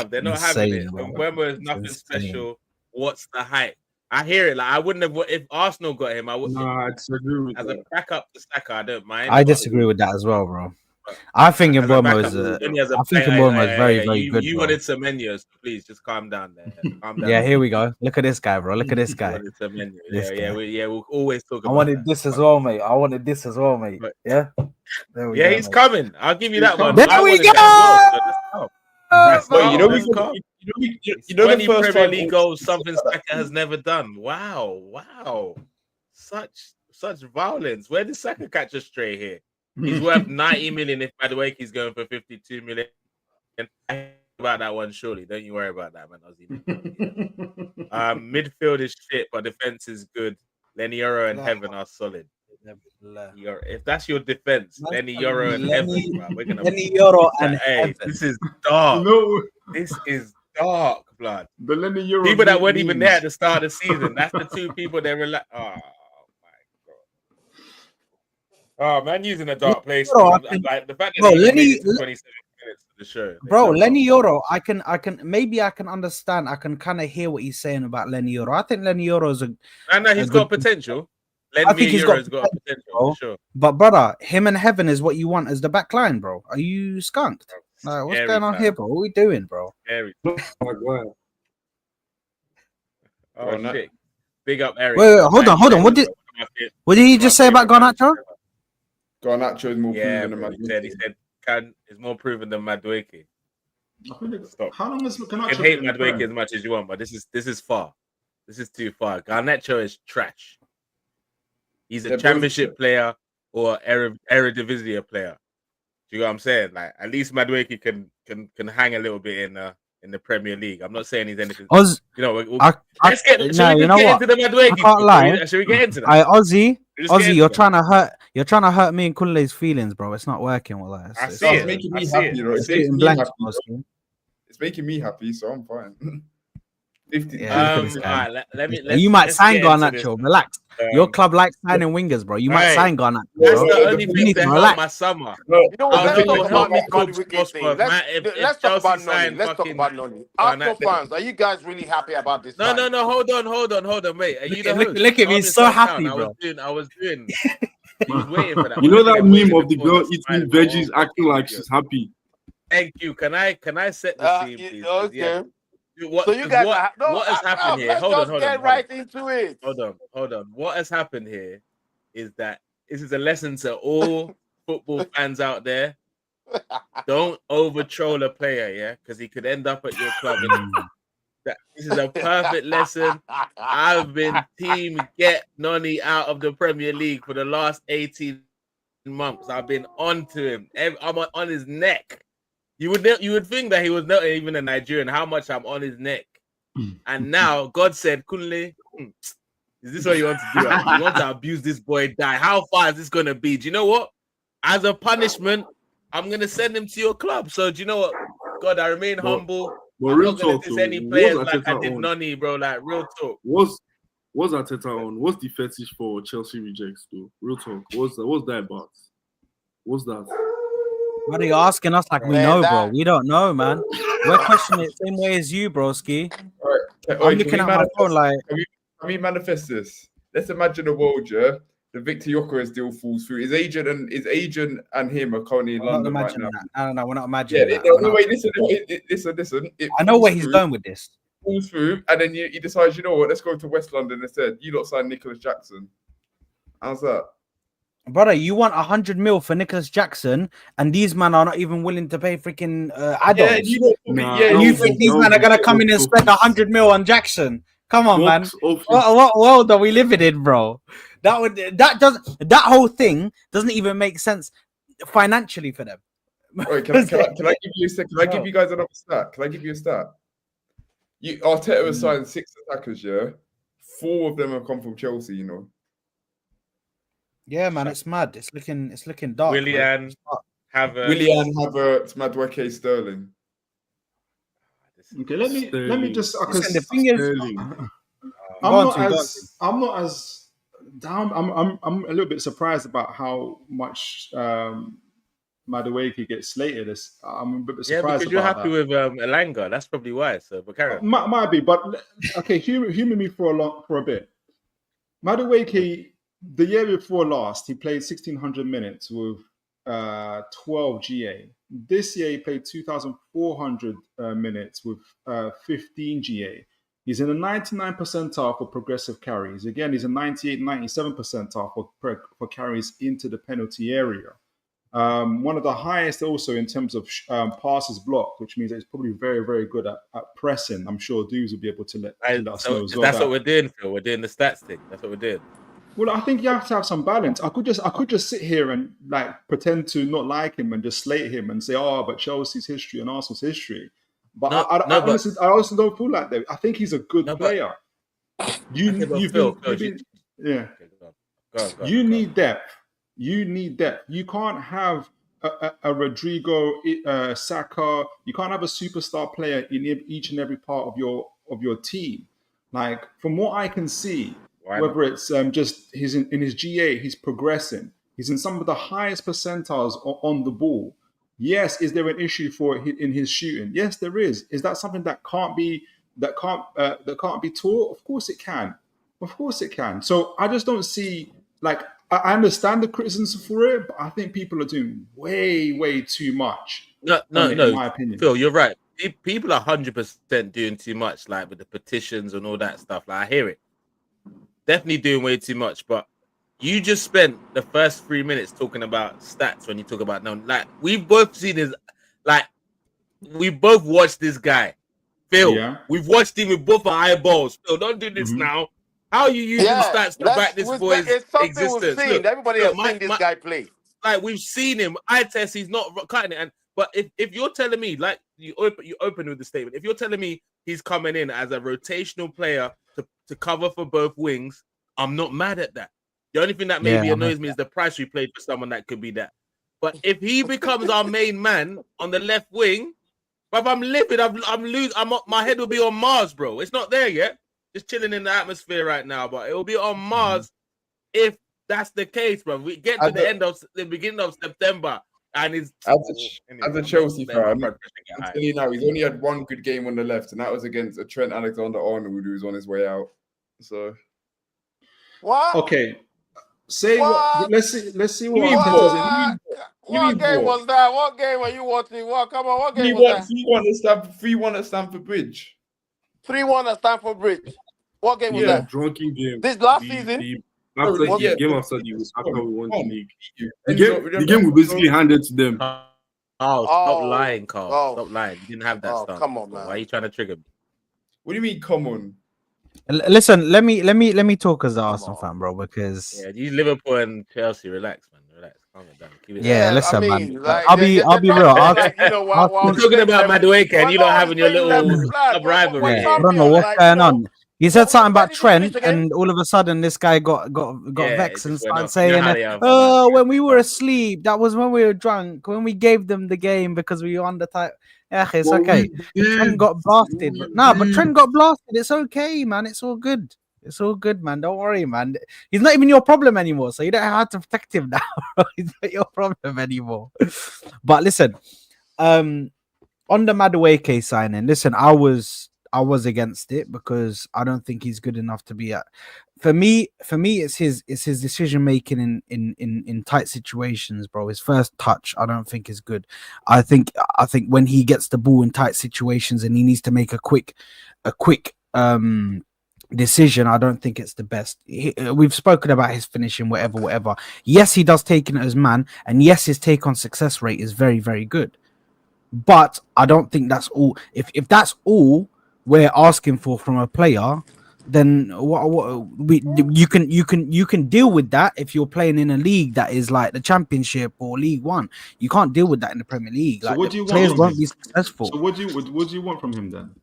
[SPEAKER 1] They're not having it. Mbuemo is nothing special. What's the hype? I hear it. Like I wouldn't have. If Arsenal got him, I wouldn't.
[SPEAKER 5] I disagree with
[SPEAKER 1] as
[SPEAKER 5] that.
[SPEAKER 1] a backup to Saka, I don't mind.
[SPEAKER 2] I disagree with that as well, bro. I think Mbuemo is. I think Mbuemo is very, very good.
[SPEAKER 1] You wanted Semenyo, so please just calm down there. Calm down.
[SPEAKER 2] Yeah, here we go. Look at this guy, bro. Look at this guy.
[SPEAKER 1] We'll always talk about.
[SPEAKER 2] I wanted this as well, mate. Yeah. There we go,
[SPEAKER 1] he's coming. I'll give you that one.
[SPEAKER 2] There we go.
[SPEAKER 1] You know the first Premier League goals, something Saka has never done. Wow. Such violence. Where did Saka catch a stray here? He's worth 90 million if, by the way, he's going for 52 million. About that one, surely. Don't you worry about that, man. Midfield is shit, but defense is good. Lenny Yoro and Heaven are solid. If that's your defense, Lenny Yoro and Heaven, bro, we're gonna.
[SPEAKER 2] Lenny Yoro and Heaven.
[SPEAKER 1] This is dark.
[SPEAKER 3] No.
[SPEAKER 1] This is dark, blood.
[SPEAKER 3] The Lenny Yoro
[SPEAKER 1] people that weren't even there at the start of the season. That's the two people that were like, oh my god. Oh man, using a dark place. Like the fact that Lenny 27 minutes of the show.
[SPEAKER 2] Bro, Lenny Yoro, I can understand. I can kind of hear what he's saying about Lenny Yoro. I think Lenny Yoro is
[SPEAKER 1] he's got potential. I think he's got potential, for sure.
[SPEAKER 2] But brother, him and Heaven is what you want as the back line, bro. Are you skunked? Like, what's going on here, bro? What are we doing, bro?
[SPEAKER 1] Scary.
[SPEAKER 5] Oh,
[SPEAKER 1] shit. Big up, Eric.
[SPEAKER 2] Wait, hold on. What did he just say about Garnacho?
[SPEAKER 4] Garnacho is more proven than Madueke.
[SPEAKER 1] He said Can is more proven than Madueke.
[SPEAKER 3] Stop. How long is Garnacho?
[SPEAKER 1] You can hate Madueke as much as you want, but this is far. This is too far. Garnacho is trash. He's a championship player or Eredivisie player. Do you know what I'm saying? Like at least Madueke can hang a little bit in the Premier League. I'm not saying he's anything. Let's get into the Madueke.
[SPEAKER 2] I can't lie.
[SPEAKER 1] Should we get into that?
[SPEAKER 2] Ozzy, you're trying to hurt me and Kunle's feelings, bro. It's not working. Well,
[SPEAKER 4] it's making me happy. You know, it's making me happy, so I'm fine.
[SPEAKER 2] You might sign Garnacho. Relax. Your club likes signing wingers, bro. You might sign Garnacho.
[SPEAKER 1] That's the only thing that helped my summer.
[SPEAKER 6] You know what? Let's talk about Noni. Let's talk about Noni. Arsenal fans, are you guys really happy about this?
[SPEAKER 1] No. Hold on, mate. Are you
[SPEAKER 2] look at me, he's so happy, bro.
[SPEAKER 1] I was doing. He was waiting for that.
[SPEAKER 5] You know that meme of the girl eating veggies, acting like she's happy.
[SPEAKER 1] Thank you. Can I set the scene, please?
[SPEAKER 6] Okay.
[SPEAKER 1] What has happened here? Hold on.
[SPEAKER 6] Get right into it.
[SPEAKER 1] Hold on. What has happened here is that this is a lesson to all football fans out there. Don't over troll a player, yeah, because he could end up at your club. This is a perfect lesson. I've been team get Noni out of the Premier League for the last 18 months. I've been on to him. I'm on his neck. You would think that he was not even a Nigerian, how much I'm on his neck. And now God said, Kunle, is this what you want to do? You want to abuse this boy, die? How far is this going to be? Do you know what? As a punishment, I'm going to send him to your club. So do you know what? God, I remain humble.
[SPEAKER 5] But
[SPEAKER 1] I'm
[SPEAKER 5] real
[SPEAKER 1] not going
[SPEAKER 5] talk,
[SPEAKER 1] to diss any players like I did Noni, bro. Like, real talk.
[SPEAKER 5] What's Arteta on? What's the fetish for Chelsea rejects, though? Real talk. What's that about? What's that?
[SPEAKER 2] What are you asking us like we know, bro? We don't know, man. We're questioning it the same way as you, broski.
[SPEAKER 4] All right.
[SPEAKER 2] I'm looking at my phone like.
[SPEAKER 4] Can we manifest this? Let's imagine a world, yeah. The Victor Gyokeres deal falls through. His agent and him are currently in London right now.
[SPEAKER 2] No, we're not imagining that.
[SPEAKER 4] No, wait, listen.
[SPEAKER 2] I know where he's going with this.
[SPEAKER 4] Falls through, and then he decides, you know what? Let's go to West London instead. You lot sign Nicholas Jackson. How's that?
[SPEAKER 2] Brother, you want 100 mil for Nicholas Jackson, and these men are not even willing to pay freaking add-ons. You think these men are gonna come in and spend 100 mil on Jackson? Come on, man. What world are we living in, bro? That whole thing doesn't even make sense financially for them.
[SPEAKER 4] Wait, can I give you a second? Can I give you guys another stat? Can I give you a stat? Arteta has signed 6 attackers, yeah. 4 of them have come from Chelsea, you know.
[SPEAKER 2] Yeah, man, it's mad. It's looking dark.
[SPEAKER 1] Willian,
[SPEAKER 4] Havertz, Madueke, Sterling.
[SPEAKER 3] Okay, let me just because
[SPEAKER 2] the thing is,
[SPEAKER 3] I'm not as down. I'm a little bit surprised about how much Madueke gets slated. I'm a bit surprised.
[SPEAKER 1] Yeah, because you're happy with Elanga. That's probably why. So, but carry on.
[SPEAKER 3] Might be, but okay. Humor me for a bit. Madueke, the year before last, he played 1,600 minutes with 12 GA. This year, he played 2,400 minutes with 15 GA. He's in the 99 percentile for progressive carries. Again, he's a 98, 97 percentile for carries into the penalty area. One of the highest also in terms of passes blocked, which means that he's probably very, very good at pressing. I'm sure Dudes will be able to let us know as well.
[SPEAKER 1] That's what we're doing, Phil. We're doing the stats thing. That's what we're doing.
[SPEAKER 3] Well, I think you have to have some balance. I could just sit here and like pretend to not like him and just slate him and say, "Oh, but Chelsea's history and Arsenal's history." But I honestly don't feel like that. I think he's a good player. You need depth. You need depth. You can't have a Rodrygo, Saka. You can't have a superstar player in each and every part of your team. Like from what I can see. Whether it's just he's in his GA, he's progressing. He's in some of the highest percentiles on the ball. Yes, is there an issue in his shooting? Yes, there is. Is that something that can't be taught? Of course it can. Of course it can. So I just don't see like I understand the criticism for it, but I think people are doing way too much.
[SPEAKER 1] No.
[SPEAKER 3] In my opinion,
[SPEAKER 1] Phil, you're right. People are 100% doing too much, like with the petitions and all that stuff. Like I hear it. Definitely doing way too much, but you just spent the first 3 minutes talking about stats when you talk about now. Like we've both seen his, like we both watched this guy, Phil. Yeah. We've watched him with both our eyeballs. Phil, don't do this now. How are you using stats to back this boy's existence?
[SPEAKER 6] Look, everybody has seen this guy play.
[SPEAKER 1] Like we've seen him. Eye test. He's not cutting it. But if you're telling me, like you open with the statement, if you're telling me he's coming in as a rotational player to cover for both wings, I'm not mad at that. The only thing that maybe annoys me is the price we played for someone that could be that. But if he becomes our main man on the left wing, but I'm livid. I'm losing. My head will be on Mars, bro. It's not there yet. Just chilling in the atmosphere right now, but it will be on Mars if that's the case, bro. We get to the beginning of September. And as
[SPEAKER 4] a Chelsea fan, I'm telling you now, he's only had one good game on the left, and that was against a Trent Alexander-Arnold who was on his way out. So,
[SPEAKER 6] what?
[SPEAKER 3] Okay, what? Let's see what.
[SPEAKER 6] What game was that? What game were you watching? What? Come on, what game was that?
[SPEAKER 4] 3-1 at Stamford Bridge.
[SPEAKER 6] 3-1 at Stamford Bridge. What game was that?
[SPEAKER 5] Drunken game.
[SPEAKER 6] This last season.
[SPEAKER 5] Game after we won the league. The game was basically handed to them.
[SPEAKER 1] Stop lying, Carl. Stop lying. You didn't have that stuff.
[SPEAKER 6] Come on, man.
[SPEAKER 1] Why are you trying to trigger me?
[SPEAKER 4] What do you mean, come on?
[SPEAKER 2] Listen, let me talk as an Arsenal fan, bro, because
[SPEAKER 1] you Liverpool and Chelsea, relax, man. Relax. Calm it down. Keep it
[SPEAKER 2] listen, man. Like, I'll be real.
[SPEAKER 1] We're talking about Madueke and you don't having your little sub rivalry.
[SPEAKER 2] I don't know what's going on. He said something about Trent, and all of a sudden, this guy got vexed and started saying, when we were asleep, that was when we were drunk, when we gave them the game because we were on the type. Yeah, it's okay. Trent got blasted. But Trent got blasted. It's okay, man. It's all good. It's all good, man. Don't worry, man. He's not even your problem anymore, so you don't have to protect him now. He's not your problem anymore. But listen, on the Madueke signing, listen, I was I was against it because I don't think he's good enough to be at. For me, it's his decision making in tight situations, bro. His first touch, I don't think is good. I think when he gets the ball in tight situations and he needs to make a quick decision, I don't think it's the best. We've spoken about his finishing, whatever. Yes, he does take it as man, and yes, his take on success rate is very, very good. But I don't think that's all. If that's all we're asking for from a player, then you can deal with that if you're playing in a league that is like the Championship or League One. You can't deal with that in the Premier League.
[SPEAKER 3] So
[SPEAKER 2] like,
[SPEAKER 3] what do you want?
[SPEAKER 2] Players won't be successful.
[SPEAKER 3] So what do you want from him then?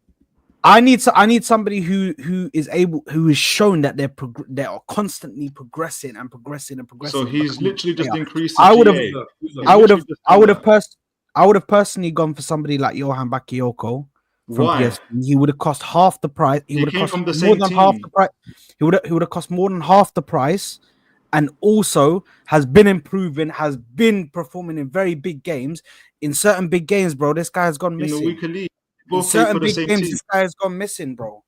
[SPEAKER 2] I need somebody who is shown that they are constantly progressing.
[SPEAKER 3] So he's literally just increasing.
[SPEAKER 2] I would have personally gone for somebody like Johan Bakayoko from PSV. He would have cost half the price. He would have cost more than half the price. He would have cost more than half the price, and also has been improving, has been performing in very big games. In certain big games, bro, this guy has gone missing.
[SPEAKER 3] In the weaker league.
[SPEAKER 2] In certain big games, this guy has gone missing, bro.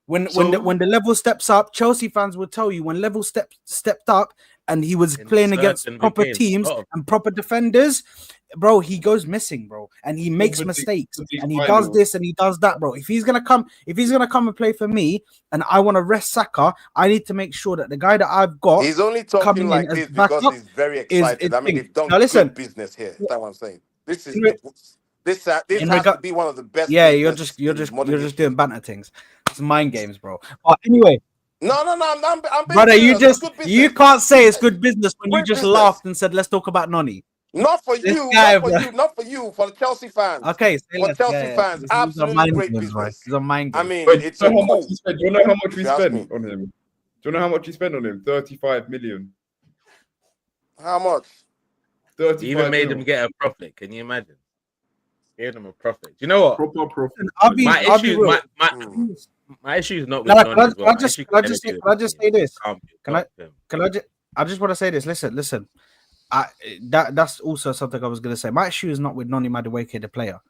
[SPEAKER 2] When the level steps up, Chelsea fans will tell you when level stepped up and he was playing against proper teams and proper defenders, bro, he goes missing, bro, and he makes mistakes and he does this and he does that, bro. If he's gonna come and play for me and I want to rest Saka, I need to make sure that the guy that I've got,
[SPEAKER 6] he's only talking like this because he's very excited. I mean, he's done good business here. That's what I'm saying. This has to be one of the best.
[SPEAKER 2] Yeah, you're just doing banter things. It's mind games, bro. But anyway.
[SPEAKER 6] No. I'm
[SPEAKER 2] brother, you can't say it's good business when you just laughed and said, let's talk about Noni.
[SPEAKER 6] Not for you, not for you, for the Chelsea fans.
[SPEAKER 2] Okay,
[SPEAKER 6] for Chelsea fans, absolutely great business.
[SPEAKER 2] It's a mind game.
[SPEAKER 6] I mean, it's
[SPEAKER 4] how much you spend. Do you know how much we spent on him? Do you know how much you spent on him? 35 million.
[SPEAKER 6] How much?
[SPEAKER 1] 35 He even made him get a profit. Can you imagine? Gave them a profit. You know what?
[SPEAKER 5] Proper profit.
[SPEAKER 1] My issue is not with Noni.
[SPEAKER 2] Can I just say this? I just want to say this. Listen. That's also something I was going to say. My issue is not with Noni Madueke, the player.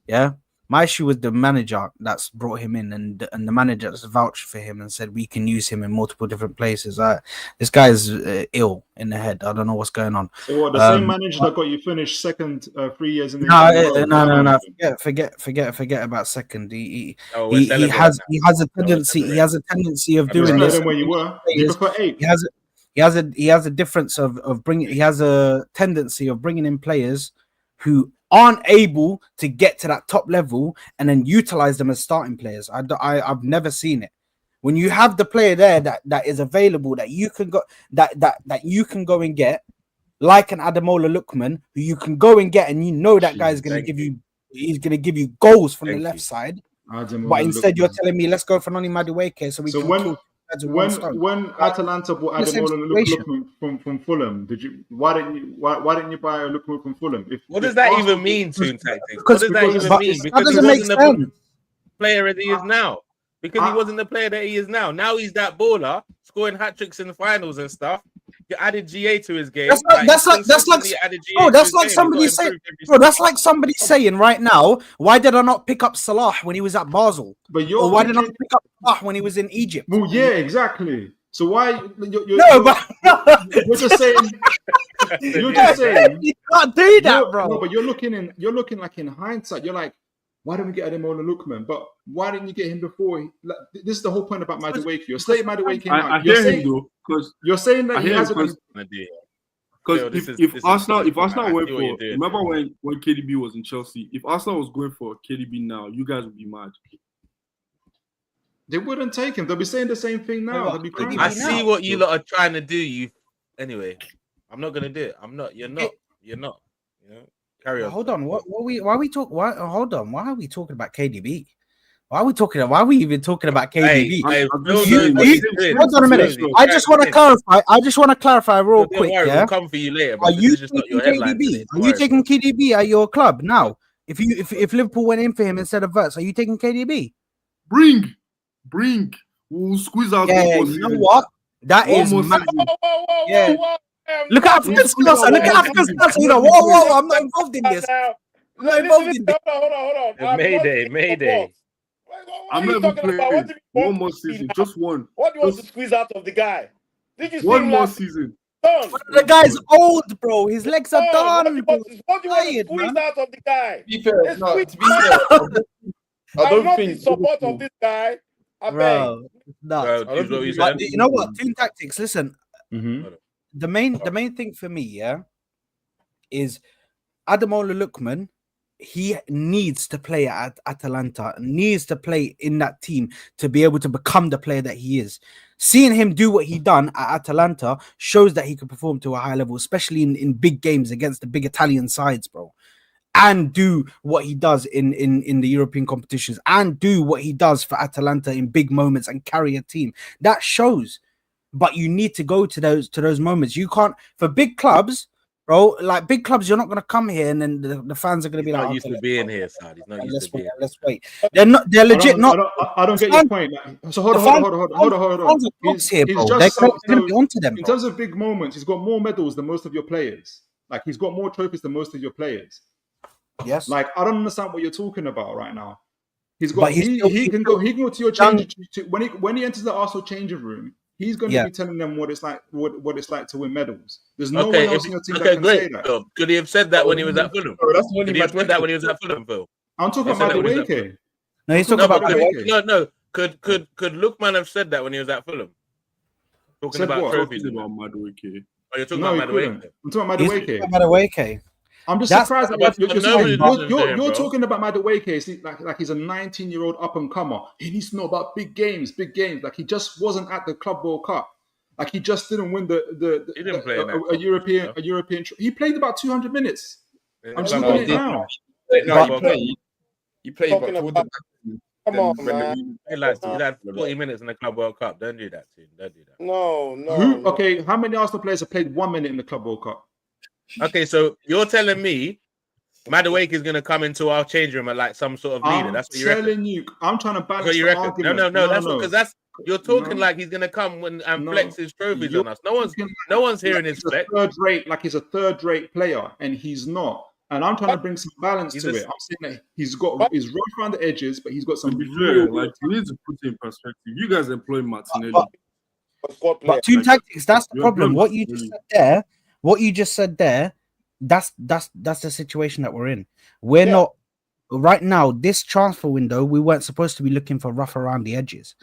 [SPEAKER 2] Yeah, my issue with the manager that's brought him in and the manager that's vouched for him and said we can use him in multiple different places. This guy is ill in the head. I don't know what's going on.
[SPEAKER 3] So what? The same manager that got you finished second 3 years in the
[SPEAKER 2] no. Forget about second. He has a tendency. He has a tendency of doing this.
[SPEAKER 3] Where you were. You prefer 8.
[SPEAKER 2] He has a difference of bringing. He has a tendency of bringing in players who aren't able to get to that top level and then utilize them as starting players. I've never seen it. When you have the player there that is available that you can go that you can go and get, like an Ademola Lookman, who you can go and get, and you know that guy is going to give you. He's going to give you goals from the left side. But instead, you're telling me let's go for Noni Madueke so we can.
[SPEAKER 3] When Atalanta bought Ademola Lookman from Fulham, why didn't you buy a Lookman from Fulham?
[SPEAKER 1] What does that even mean, Toon Tactics? What does that even mean? Because he wasn't the player that he is now. Because he wasn't the player that he is now. Now he's that baller, scoring hat tricks in the finals and stuff. You added GA to his game. That's
[SPEAKER 2] like somebody saying. Bro, that's like somebody saying right now, why did I not pick up Salah when he was at Basel? Or why did I not pick up Salah when he was in Egypt?
[SPEAKER 3] Well, yeah, exactly. So why you're just saying you
[SPEAKER 2] can't do that, bro.
[SPEAKER 3] No, but you're looking like in hindsight. You're like, why didn't we get Ademola Lookman? But why didn't you get him before? This is the whole point about Madueke. You're saying Madueke now.
[SPEAKER 5] I hear him though, because
[SPEAKER 3] you're saying that he hasn't.
[SPEAKER 5] Because if Arsenal went for, remember when KDB was in Chelsea? If Arsenal was going for KDB now, you guys would be mad.
[SPEAKER 3] They wouldn't take him. They'll be saying the same thing now. They'll be crying.
[SPEAKER 1] I see what you lot are trying to do. Anyway, I'm not gonna do it. I'm not. You're not. You know. Carry on.
[SPEAKER 2] Hold on. Why are we talking about KDB? Why are we even talking about KDB? Hold on a minute. I just want to clarify real quick.
[SPEAKER 1] Worry,
[SPEAKER 2] yeah?
[SPEAKER 1] We'll come for you later.
[SPEAKER 2] Are you taking KDB? Are you taking KDB at your club now? If Liverpool went in for him instead of Wirtz, are you taking KDB?
[SPEAKER 5] Bring. We'll squeeze out.
[SPEAKER 2] Yeah, you know what? That is mad. Yeah. Look at African sponsor. You know, whoa! I'm not involved in this. I'm not involved in this.
[SPEAKER 1] Mayday.
[SPEAKER 5] I'm
[SPEAKER 6] are you
[SPEAKER 5] not even
[SPEAKER 6] talking about? What
[SPEAKER 5] playing
[SPEAKER 6] do you want
[SPEAKER 5] one more
[SPEAKER 6] to see
[SPEAKER 5] season,
[SPEAKER 6] now?
[SPEAKER 5] just one.
[SPEAKER 6] What do you want to
[SPEAKER 5] Just
[SPEAKER 6] squeeze out of the guy? Did you see
[SPEAKER 5] one
[SPEAKER 6] him
[SPEAKER 5] more
[SPEAKER 6] last
[SPEAKER 5] season.
[SPEAKER 6] season?
[SPEAKER 2] The guy's old, bro. His legs are
[SPEAKER 6] What
[SPEAKER 2] done.
[SPEAKER 6] do you
[SPEAKER 2] Bro.
[SPEAKER 6] want to
[SPEAKER 2] Tired,
[SPEAKER 6] squeeze
[SPEAKER 2] man.
[SPEAKER 6] out of the guy?
[SPEAKER 4] To be fair,
[SPEAKER 6] Let's
[SPEAKER 4] no,
[SPEAKER 6] squeeze
[SPEAKER 4] to be
[SPEAKER 6] out
[SPEAKER 4] fair,
[SPEAKER 6] of the
[SPEAKER 4] I
[SPEAKER 6] I'm
[SPEAKER 4] don't
[SPEAKER 6] not
[SPEAKER 4] think
[SPEAKER 6] in support
[SPEAKER 4] Liverpool-
[SPEAKER 6] of this guy. I beg.
[SPEAKER 2] Bro, it's nuts.
[SPEAKER 1] Bro,
[SPEAKER 4] I don't
[SPEAKER 1] what you
[SPEAKER 4] think
[SPEAKER 2] But
[SPEAKER 1] said?
[SPEAKER 2] you know what? Team tactics. Listen,
[SPEAKER 3] Mm-hmm.
[SPEAKER 2] the main thing for me, yeah, is Ademola Lookman. He needs to play at Atalanta, needs to play in that team to be able to become the player that he is. Seeing him do what he done at Atalanta shows that he can perform to a high level, especially in big games against the big Italian sides, bro. And do what he does in the European competitions, and do what he does for Atalanta in big moments and carry a team. That shows. But you need to go to those moments. You can't, for big clubs, bro. Like big clubs, you're not gonna come here and then the fans are gonna
[SPEAKER 1] He's
[SPEAKER 2] be
[SPEAKER 1] not
[SPEAKER 2] like,
[SPEAKER 1] used to being here, Saad. He's not used to being.
[SPEAKER 2] let's wait. They're legit not.
[SPEAKER 3] I don't get your point. So hold on.
[SPEAKER 2] Fans are dogs here, bro. They're
[SPEAKER 3] Just
[SPEAKER 2] gonna be onto them,
[SPEAKER 3] in
[SPEAKER 2] bro.
[SPEAKER 3] terms of big moments, he's got more medals than most of your players. Like he's got more trophies than most of your players.
[SPEAKER 2] Yes.
[SPEAKER 3] Like I don't understand what you're talking about right now. He's got
[SPEAKER 2] But
[SPEAKER 3] he can go to your change when he enters the Arsenal changing room. He's going to be telling them what it's like what it's like to win medals. There's no one else in your team that can say that.
[SPEAKER 1] So, could he have said that when he was at Fulham?
[SPEAKER 4] Bro, that's the only
[SPEAKER 1] Could he have said that
[SPEAKER 4] Madueke.
[SPEAKER 1] when he was at Fulham, Phil?
[SPEAKER 3] I'm talking
[SPEAKER 1] He said
[SPEAKER 3] about
[SPEAKER 1] that when he was at
[SPEAKER 3] Madueke.
[SPEAKER 2] No, he's
[SPEAKER 3] I'm
[SPEAKER 2] talking
[SPEAKER 3] talking
[SPEAKER 2] about
[SPEAKER 3] about
[SPEAKER 1] No. Could Lookman have said that when he was at Fulham? Talking
[SPEAKER 3] Said
[SPEAKER 1] about
[SPEAKER 3] what?
[SPEAKER 1] trophies.
[SPEAKER 5] Talking about Madueke.
[SPEAKER 1] Oh, you're talking
[SPEAKER 3] No, he
[SPEAKER 1] about
[SPEAKER 3] couldn't.
[SPEAKER 1] Madueke.
[SPEAKER 3] I'm talking about
[SPEAKER 2] He's
[SPEAKER 3] Madueke.
[SPEAKER 2] talking about Madueke.
[SPEAKER 3] I'm just
[SPEAKER 2] That's-
[SPEAKER 3] surprised that
[SPEAKER 1] but
[SPEAKER 3] you're
[SPEAKER 1] nobody's listening to him,
[SPEAKER 3] you're
[SPEAKER 1] bro.
[SPEAKER 3] talking about Madueke like he's a 19-year-old up and comer. He needs to know about big games. Like he just wasn't at the Club World Cup. Like he just didn't win
[SPEAKER 1] He didn't play in that
[SPEAKER 3] a European. He played about 200 minutes. I'm just looking at it now.
[SPEAKER 4] He played, but
[SPEAKER 6] Talking
[SPEAKER 4] toward the
[SPEAKER 6] about-
[SPEAKER 4] back.
[SPEAKER 6] Come on,
[SPEAKER 4] when
[SPEAKER 6] man.
[SPEAKER 1] He had 40 minutes in the Club World Cup. Don't do that, Toon. Don't do that.
[SPEAKER 6] No.
[SPEAKER 3] Okay, how many Arsenal players have played 1 minute in the Club World Cup?
[SPEAKER 1] Okay, so you're telling me Madueke is going to come into our change room at like some sort of leader. That's what you reckon.
[SPEAKER 3] I'm trying to
[SPEAKER 1] That's
[SPEAKER 3] balance
[SPEAKER 1] what you
[SPEAKER 3] the
[SPEAKER 1] reckon.
[SPEAKER 3] argument.
[SPEAKER 1] No. Because you're talking
[SPEAKER 3] No.
[SPEAKER 1] like he's going to come and
[SPEAKER 3] No.
[SPEAKER 1] flex his trophies
[SPEAKER 3] You're
[SPEAKER 1] on us. No one's hearing his flex.
[SPEAKER 3] He's a third-rate player, and he's not. And I'm trying to bring some balance to it. I'm saying that he's rough around the edges, but he's got
[SPEAKER 5] To
[SPEAKER 3] some
[SPEAKER 5] be
[SPEAKER 3] real.
[SPEAKER 5] fair, like you need to put it in perspective. You guys employ Martinelli.
[SPEAKER 2] But team tactics, that's the
[SPEAKER 5] You're
[SPEAKER 2] problem.
[SPEAKER 5] good,
[SPEAKER 2] What you just said there, that's the situation that we're in. We're not right now. This transfer window, we weren't supposed to be looking for rough around the edges.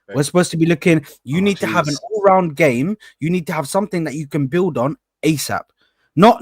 [SPEAKER 1] Right.
[SPEAKER 2] We're supposed to be looking. You need to have an all-round game. You need to have something that you can build on ASAP. Not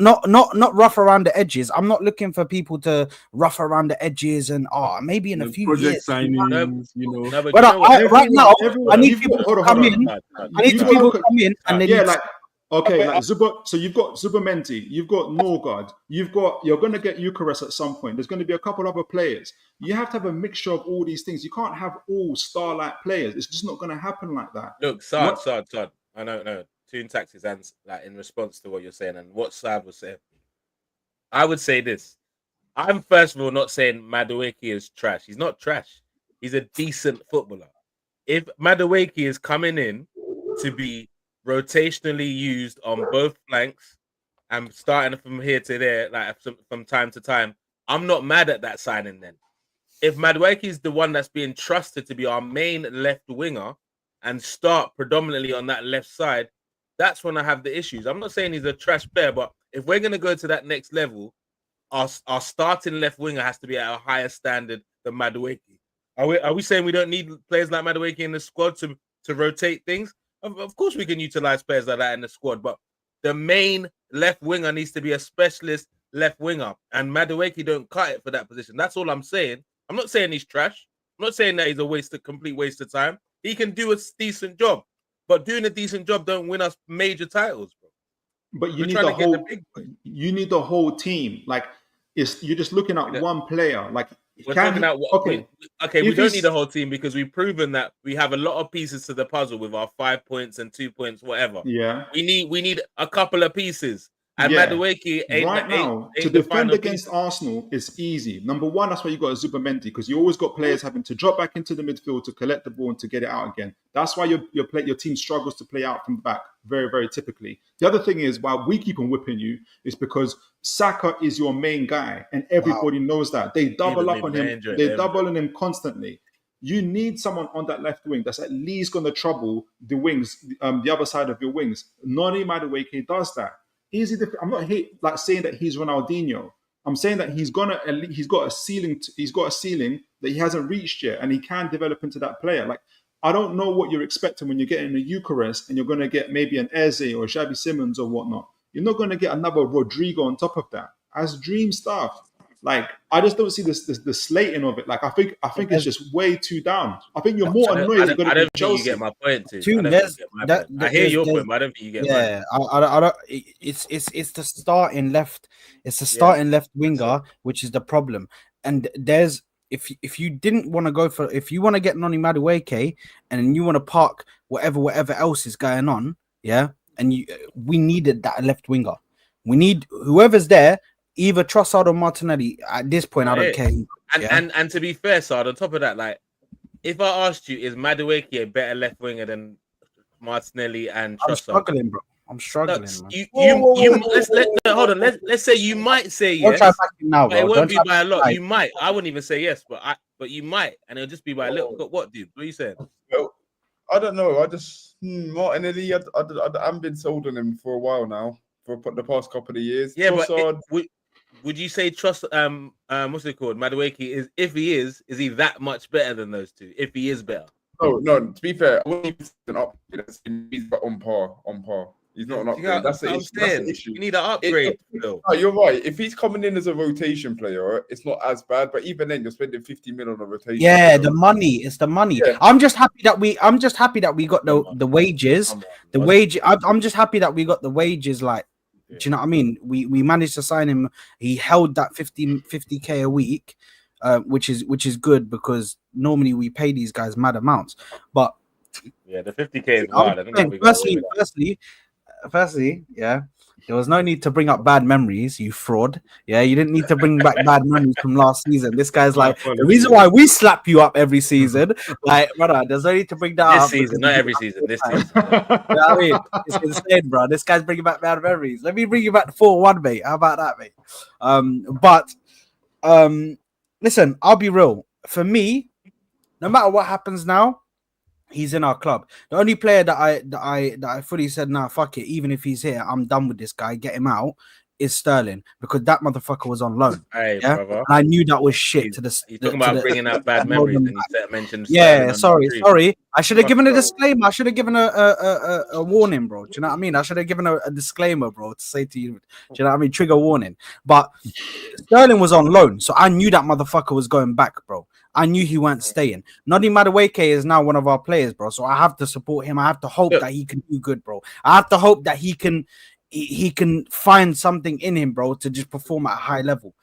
[SPEAKER 2] rough around the edges. I'm not looking for people to rough around the edges and maybe in a few
[SPEAKER 5] project
[SPEAKER 2] years.
[SPEAKER 5] signings,
[SPEAKER 1] No, but
[SPEAKER 2] But
[SPEAKER 1] you know what?
[SPEAKER 2] right now,
[SPEAKER 3] everyone-
[SPEAKER 2] I need
[SPEAKER 3] you've
[SPEAKER 2] people
[SPEAKER 3] got-
[SPEAKER 2] to
[SPEAKER 3] hold on,
[SPEAKER 2] come
[SPEAKER 3] hold
[SPEAKER 2] in.
[SPEAKER 3] on.
[SPEAKER 2] I need
[SPEAKER 3] You've
[SPEAKER 2] people
[SPEAKER 3] got-
[SPEAKER 2] to come in and they
[SPEAKER 3] Yeah,
[SPEAKER 2] need
[SPEAKER 3] like Zuba. So you've got Zubamenti, you've got Norgard, you're going to get Gyokeres at some point. There's going to be a couple other players. You have to have a mixture of all these things. You can't have all star-like players. It's just not going to happen like that.
[SPEAKER 1] Look, Saad. I don't know. Toon tactics and like in response to what you're saying and what Saad was saying. I would say this. I'm first of all not saying Madueke is trash. He's not trash. He's a decent footballer. If Madueke is coming in to be rotationally used on both flanks and starting from here to there, like from time to time, I'm not mad at that signing then. If Madueke is the one that's being trusted to be our main left winger and start predominantly on that left side, that's when I have the issues. I'm not saying he's a trash player, but if we're going to go to that next level, our starting left winger has to be at a higher standard than Madueke. Are we saying we don't need players like Madueke in the squad to rotate things? Of course we can utilize players like that in the squad, but the main left winger needs to be a specialist left winger, and Madueke don't cut it for that position. That's all I'm saying. I'm not saying he's trash. I'm not saying that he's a complete waste of time. He can do a decent job, but doing a decent job don't win us major titles, bro.
[SPEAKER 3] But you need the whole team. Like you're just looking at one player. Like
[SPEAKER 1] we don't need a whole team because we've proven that we have a lot of pieces to the puzzle with our 5 points and 2 points, whatever.
[SPEAKER 3] Yeah,
[SPEAKER 1] we need a couple of pieces. And Madueke
[SPEAKER 3] to defend against Arsenal is easy. Number one, that's why you got a Zubamenti, because you always got players having to drop back into the midfield to collect the ball and to get it out again. That's why your team struggles to play out from the back very, very typically. The other thing is, why we keep on whipping you is because Saka is your main guy, and everybody knows that. They double up on him. They're doubling him constantly. You need someone on that left wing that's at least going to trouble the wings, the other side of your wings. Noni Madueke does that. I'm not like saying that he's Ronaldinho. I'm saying that he's got a ceiling. He's got a ceiling that he hasn't reached yet, and he can develop into that player. Like, I don't know what you're expecting when you're getting a Gyokeres and you're going to get maybe an Eze or Xabi Simons or whatnot. You're not going to get another Rodrygo on top of that as dream stuff. Like, I just don't see the slating of it. Like, I think it's just way too down. I think you're more annoyed.
[SPEAKER 1] I don't think you get my point, too. I hear your point, but I don't think you get mine.
[SPEAKER 2] Yeah, I don't. It's the starting left. It's the starting left winger, which is the problem. And there's if you didn't want to go for, if you want to get Noni Madueke and you want to park whatever else is going on, and we needed that left winger. We need whoever's there. Either Trossard or Martinelli. At this point, I don't care.
[SPEAKER 1] And to be fair, Saad, on top of that, like, if I asked you, is Madueke a better left winger than Martinelli and Trossard?
[SPEAKER 2] I'm struggling, bro. I'm struggling.
[SPEAKER 1] Hold on. Let's say you might say yes.
[SPEAKER 2] Try now, bro.
[SPEAKER 1] It won't be by a lot. You might. I wouldn't even say yes, but you might, and it'll just be by a little. But what, dude? What are you saying?
[SPEAKER 4] Well, I don't know. I just Martinelli. I haven't been sold on him for a while now. For the past couple of years.
[SPEAKER 1] Yeah, Trossard, but would you say what's it called? Madueke if he is he that much better than those two? If he is better?
[SPEAKER 4] No. To be fair, I wouldn't even say an upgrade. He's on par. He's not an upgrade. That's the issue.
[SPEAKER 1] You need an upgrade.
[SPEAKER 4] No, you're right. If he's coming in as a rotation player, it's not as bad. But even then, you're spending 50 million on a rotation.
[SPEAKER 2] Yeah, the money. It's the money. Yeah. I'm just happy that we got the wages. I'm just happy that we got the wages. Like, do you know what I mean? We managed to sign him. He held that 50k a week, which is good because normally we pay these guys mad amounts. But
[SPEAKER 1] yeah, the 50k is wild.
[SPEAKER 2] Firstly, yeah, there was no need to bring up bad memories, you fraud. Yeah, you didn't need to bring back bad memories from last season. This guy's like, the reason why we slap you up every season, like, brother, there's no need to bring that up.
[SPEAKER 1] This season, not every season, this season.
[SPEAKER 2] You know what I mean? It's insane, bro. This guy's bringing back bad memories. Let me bring you back to 4-1, mate. How about that, mate? Listen, I'll be real. For me, no matter what happens now, he's in our club. The only player that I fully said, nah, fuck it. Even if he's here, I'm done with this guy. Get him out. Is Sterling, because that motherfucker was on loan.
[SPEAKER 1] Hey, brother.
[SPEAKER 2] And I knew that was shit.
[SPEAKER 1] You're talking about bringing out bad memories, and you mentioned.
[SPEAKER 2] Yeah, sorry. I should have given a disclaimer. I should have given a warning, bro. Do you know what I mean? I should have given a disclaimer, bro, to say to you. Do you know what I mean? Trigger warning. But Sterling was on loan, so I knew that motherfucker was going back, bro. I knew he weren't staying. Noni Madueke is now one of our players, bro. So I have to support him. I have to hope that he can do good, bro. I have to hope that he can find something in him, bro, to just perform at a high level.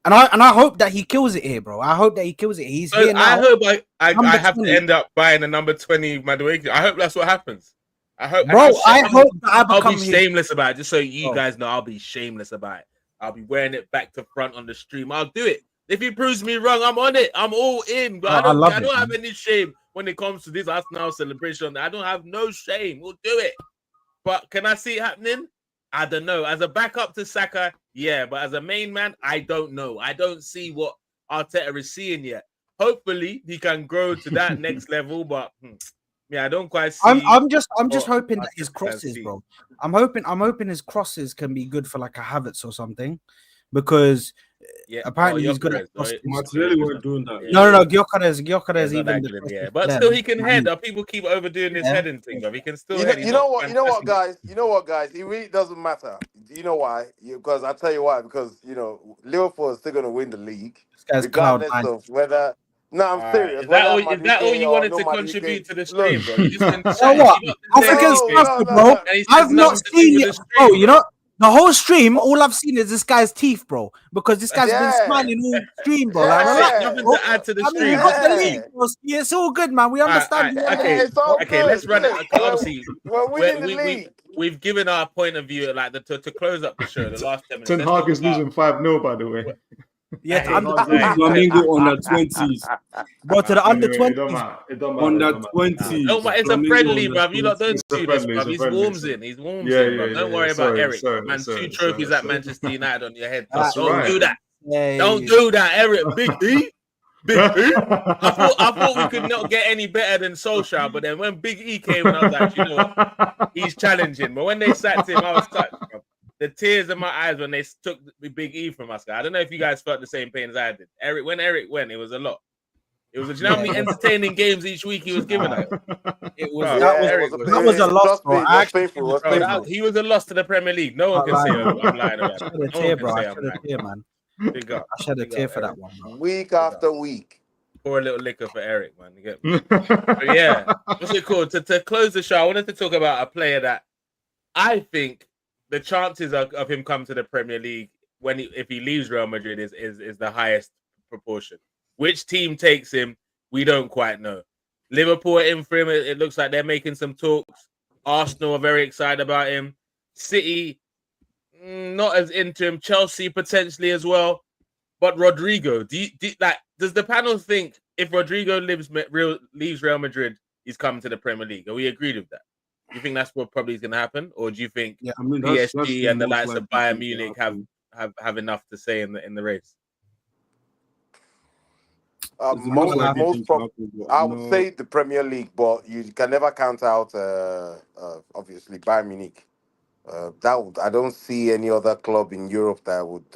[SPEAKER 2] And I hope that he kills it here, bro. I hope that he kills it. He's here now.
[SPEAKER 1] I hope I have to end up buying a number 20 Madueke. I hope that's what happens. I'll be shameless about it, just so you guys know. I'll be shameless about it. I'll be wearing it back to front on the stream. I'll do it. If he proves me wrong, I'm on it. I'm all in. But I don't have any shame when it comes to this Arsenal celebration. I don't have no shame. We'll do it. But can I see it happening? I don't know. As a backup to Saka, yeah. But as a main man, I don't know. I don't see what Arteta is seeing yet. Hopefully, he can grow to that next level. But yeah, I don't quite see.
[SPEAKER 2] I'm just hoping that his crosses, bro. I'm hoping his crosses can be good for like a Havertz or something, because apparently he's good at crosses.
[SPEAKER 5] Martinelli weren't doing that.
[SPEAKER 2] No, Gyokeres even.
[SPEAKER 1] But still, he can head. People keep overdoing this heading thing, bro. He can still.
[SPEAKER 6] You know what, guys? It really doesn't matter. You know why? Because I'll tell you why. Because Liverpool is still going to win the league, regardless of whether. No, I'm serious.
[SPEAKER 1] Is that all you wanted to contribute to the stream, bro? You just been
[SPEAKER 2] African stuff, bro. I've not seen it, bro. You know. The whole stream, all I've seen is this guy's teeth, bro. Because this guy's been smiling all stream, bro.
[SPEAKER 1] Nothing to add to the stream.
[SPEAKER 2] It's all good, man. We understand.
[SPEAKER 1] Okay, let's run it. Obviously,
[SPEAKER 6] we're winning the league.
[SPEAKER 1] We've given our point of view, like to close up the show. The last 10 minutes.
[SPEAKER 3] Ten Hag is losing 5-0, by the way.
[SPEAKER 2] Yeah,
[SPEAKER 5] Flamingo on the 20s.
[SPEAKER 2] Bro, to the under 20s.
[SPEAKER 5] On the 20s.
[SPEAKER 1] It's a friendly, bruv. You lot don't do this, bruv. He's warms in. Bruv. Don't worry about Eric. Man, 2 trophies at Manchester United on your head. Don't do that. Don't do that, Eric. Big D. I thought we could not get any better than Solskjaer, but then when Big E came, and I was like, you know what, he's challenging. But when they sacked him, I was touched. Bro. The tears in my eyes when they took the Big E from us. I don't know if you guys felt the same pain as I did. When Eric went, it was a lot. It was, you know how many entertaining games each week he was giving us.
[SPEAKER 2] It was
[SPEAKER 1] Bro,
[SPEAKER 2] that was a loss, bro.
[SPEAKER 1] He was a loss to the Premier League. No one can say I'm lying about
[SPEAKER 2] I
[SPEAKER 1] it.
[SPEAKER 2] shed a tear, bro. I shed a tear, man.
[SPEAKER 1] Big up.
[SPEAKER 2] I shed a tear for that one, bro.
[SPEAKER 6] Week after week.
[SPEAKER 1] Pour a little liquor for Eric, man. You get me? But yeah, what's it called? To close the show, I wanted to talk about a player that I think the chances of him coming to the Premier League if he leaves Real Madrid is the highest proportion. Which team takes him, we don't quite know. Liverpool are in for him. It looks like they're making some talks. Arsenal are very excited about him. City, not as into him. Chelsea potentially as well. But Rodrygo, does the panel think if Rodrygo leaves Real Madrid, he's coming to the Premier League? Are we agreed with that? Do you think that's what probably is going to happen, or do you think PSG and the likes of Bayern Munich have enough to say in the race?
[SPEAKER 6] I would say the Premier League, but you can never count out obviously Bayern Munich. I don't see any other club in Europe that would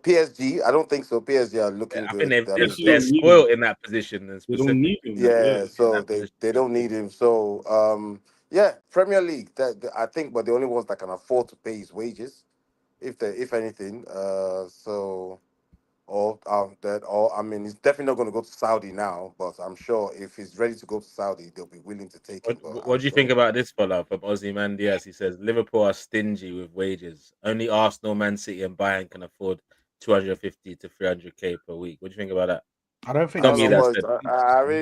[SPEAKER 6] PSG. I don't think so. PSG are looking good.
[SPEAKER 1] I think they're spoiled in that position.
[SPEAKER 5] They don't need him.
[SPEAKER 6] Yeah, so they don't need him. So Premier League. I think, but the only ones that can afford to pay his wages, if anything. I mean, he's definitely not going to go to Saudi now, but I'm sure if he's ready to go to Saudi, they'll be willing to take him.
[SPEAKER 1] What do you think about this fella from Aussie Man Diaz? He says Liverpool are stingy with wages. Only Arsenal, Man City, and Bayern can afford 250 to 300k per week. What do you think about that?
[SPEAKER 2] I don't think
[SPEAKER 6] I really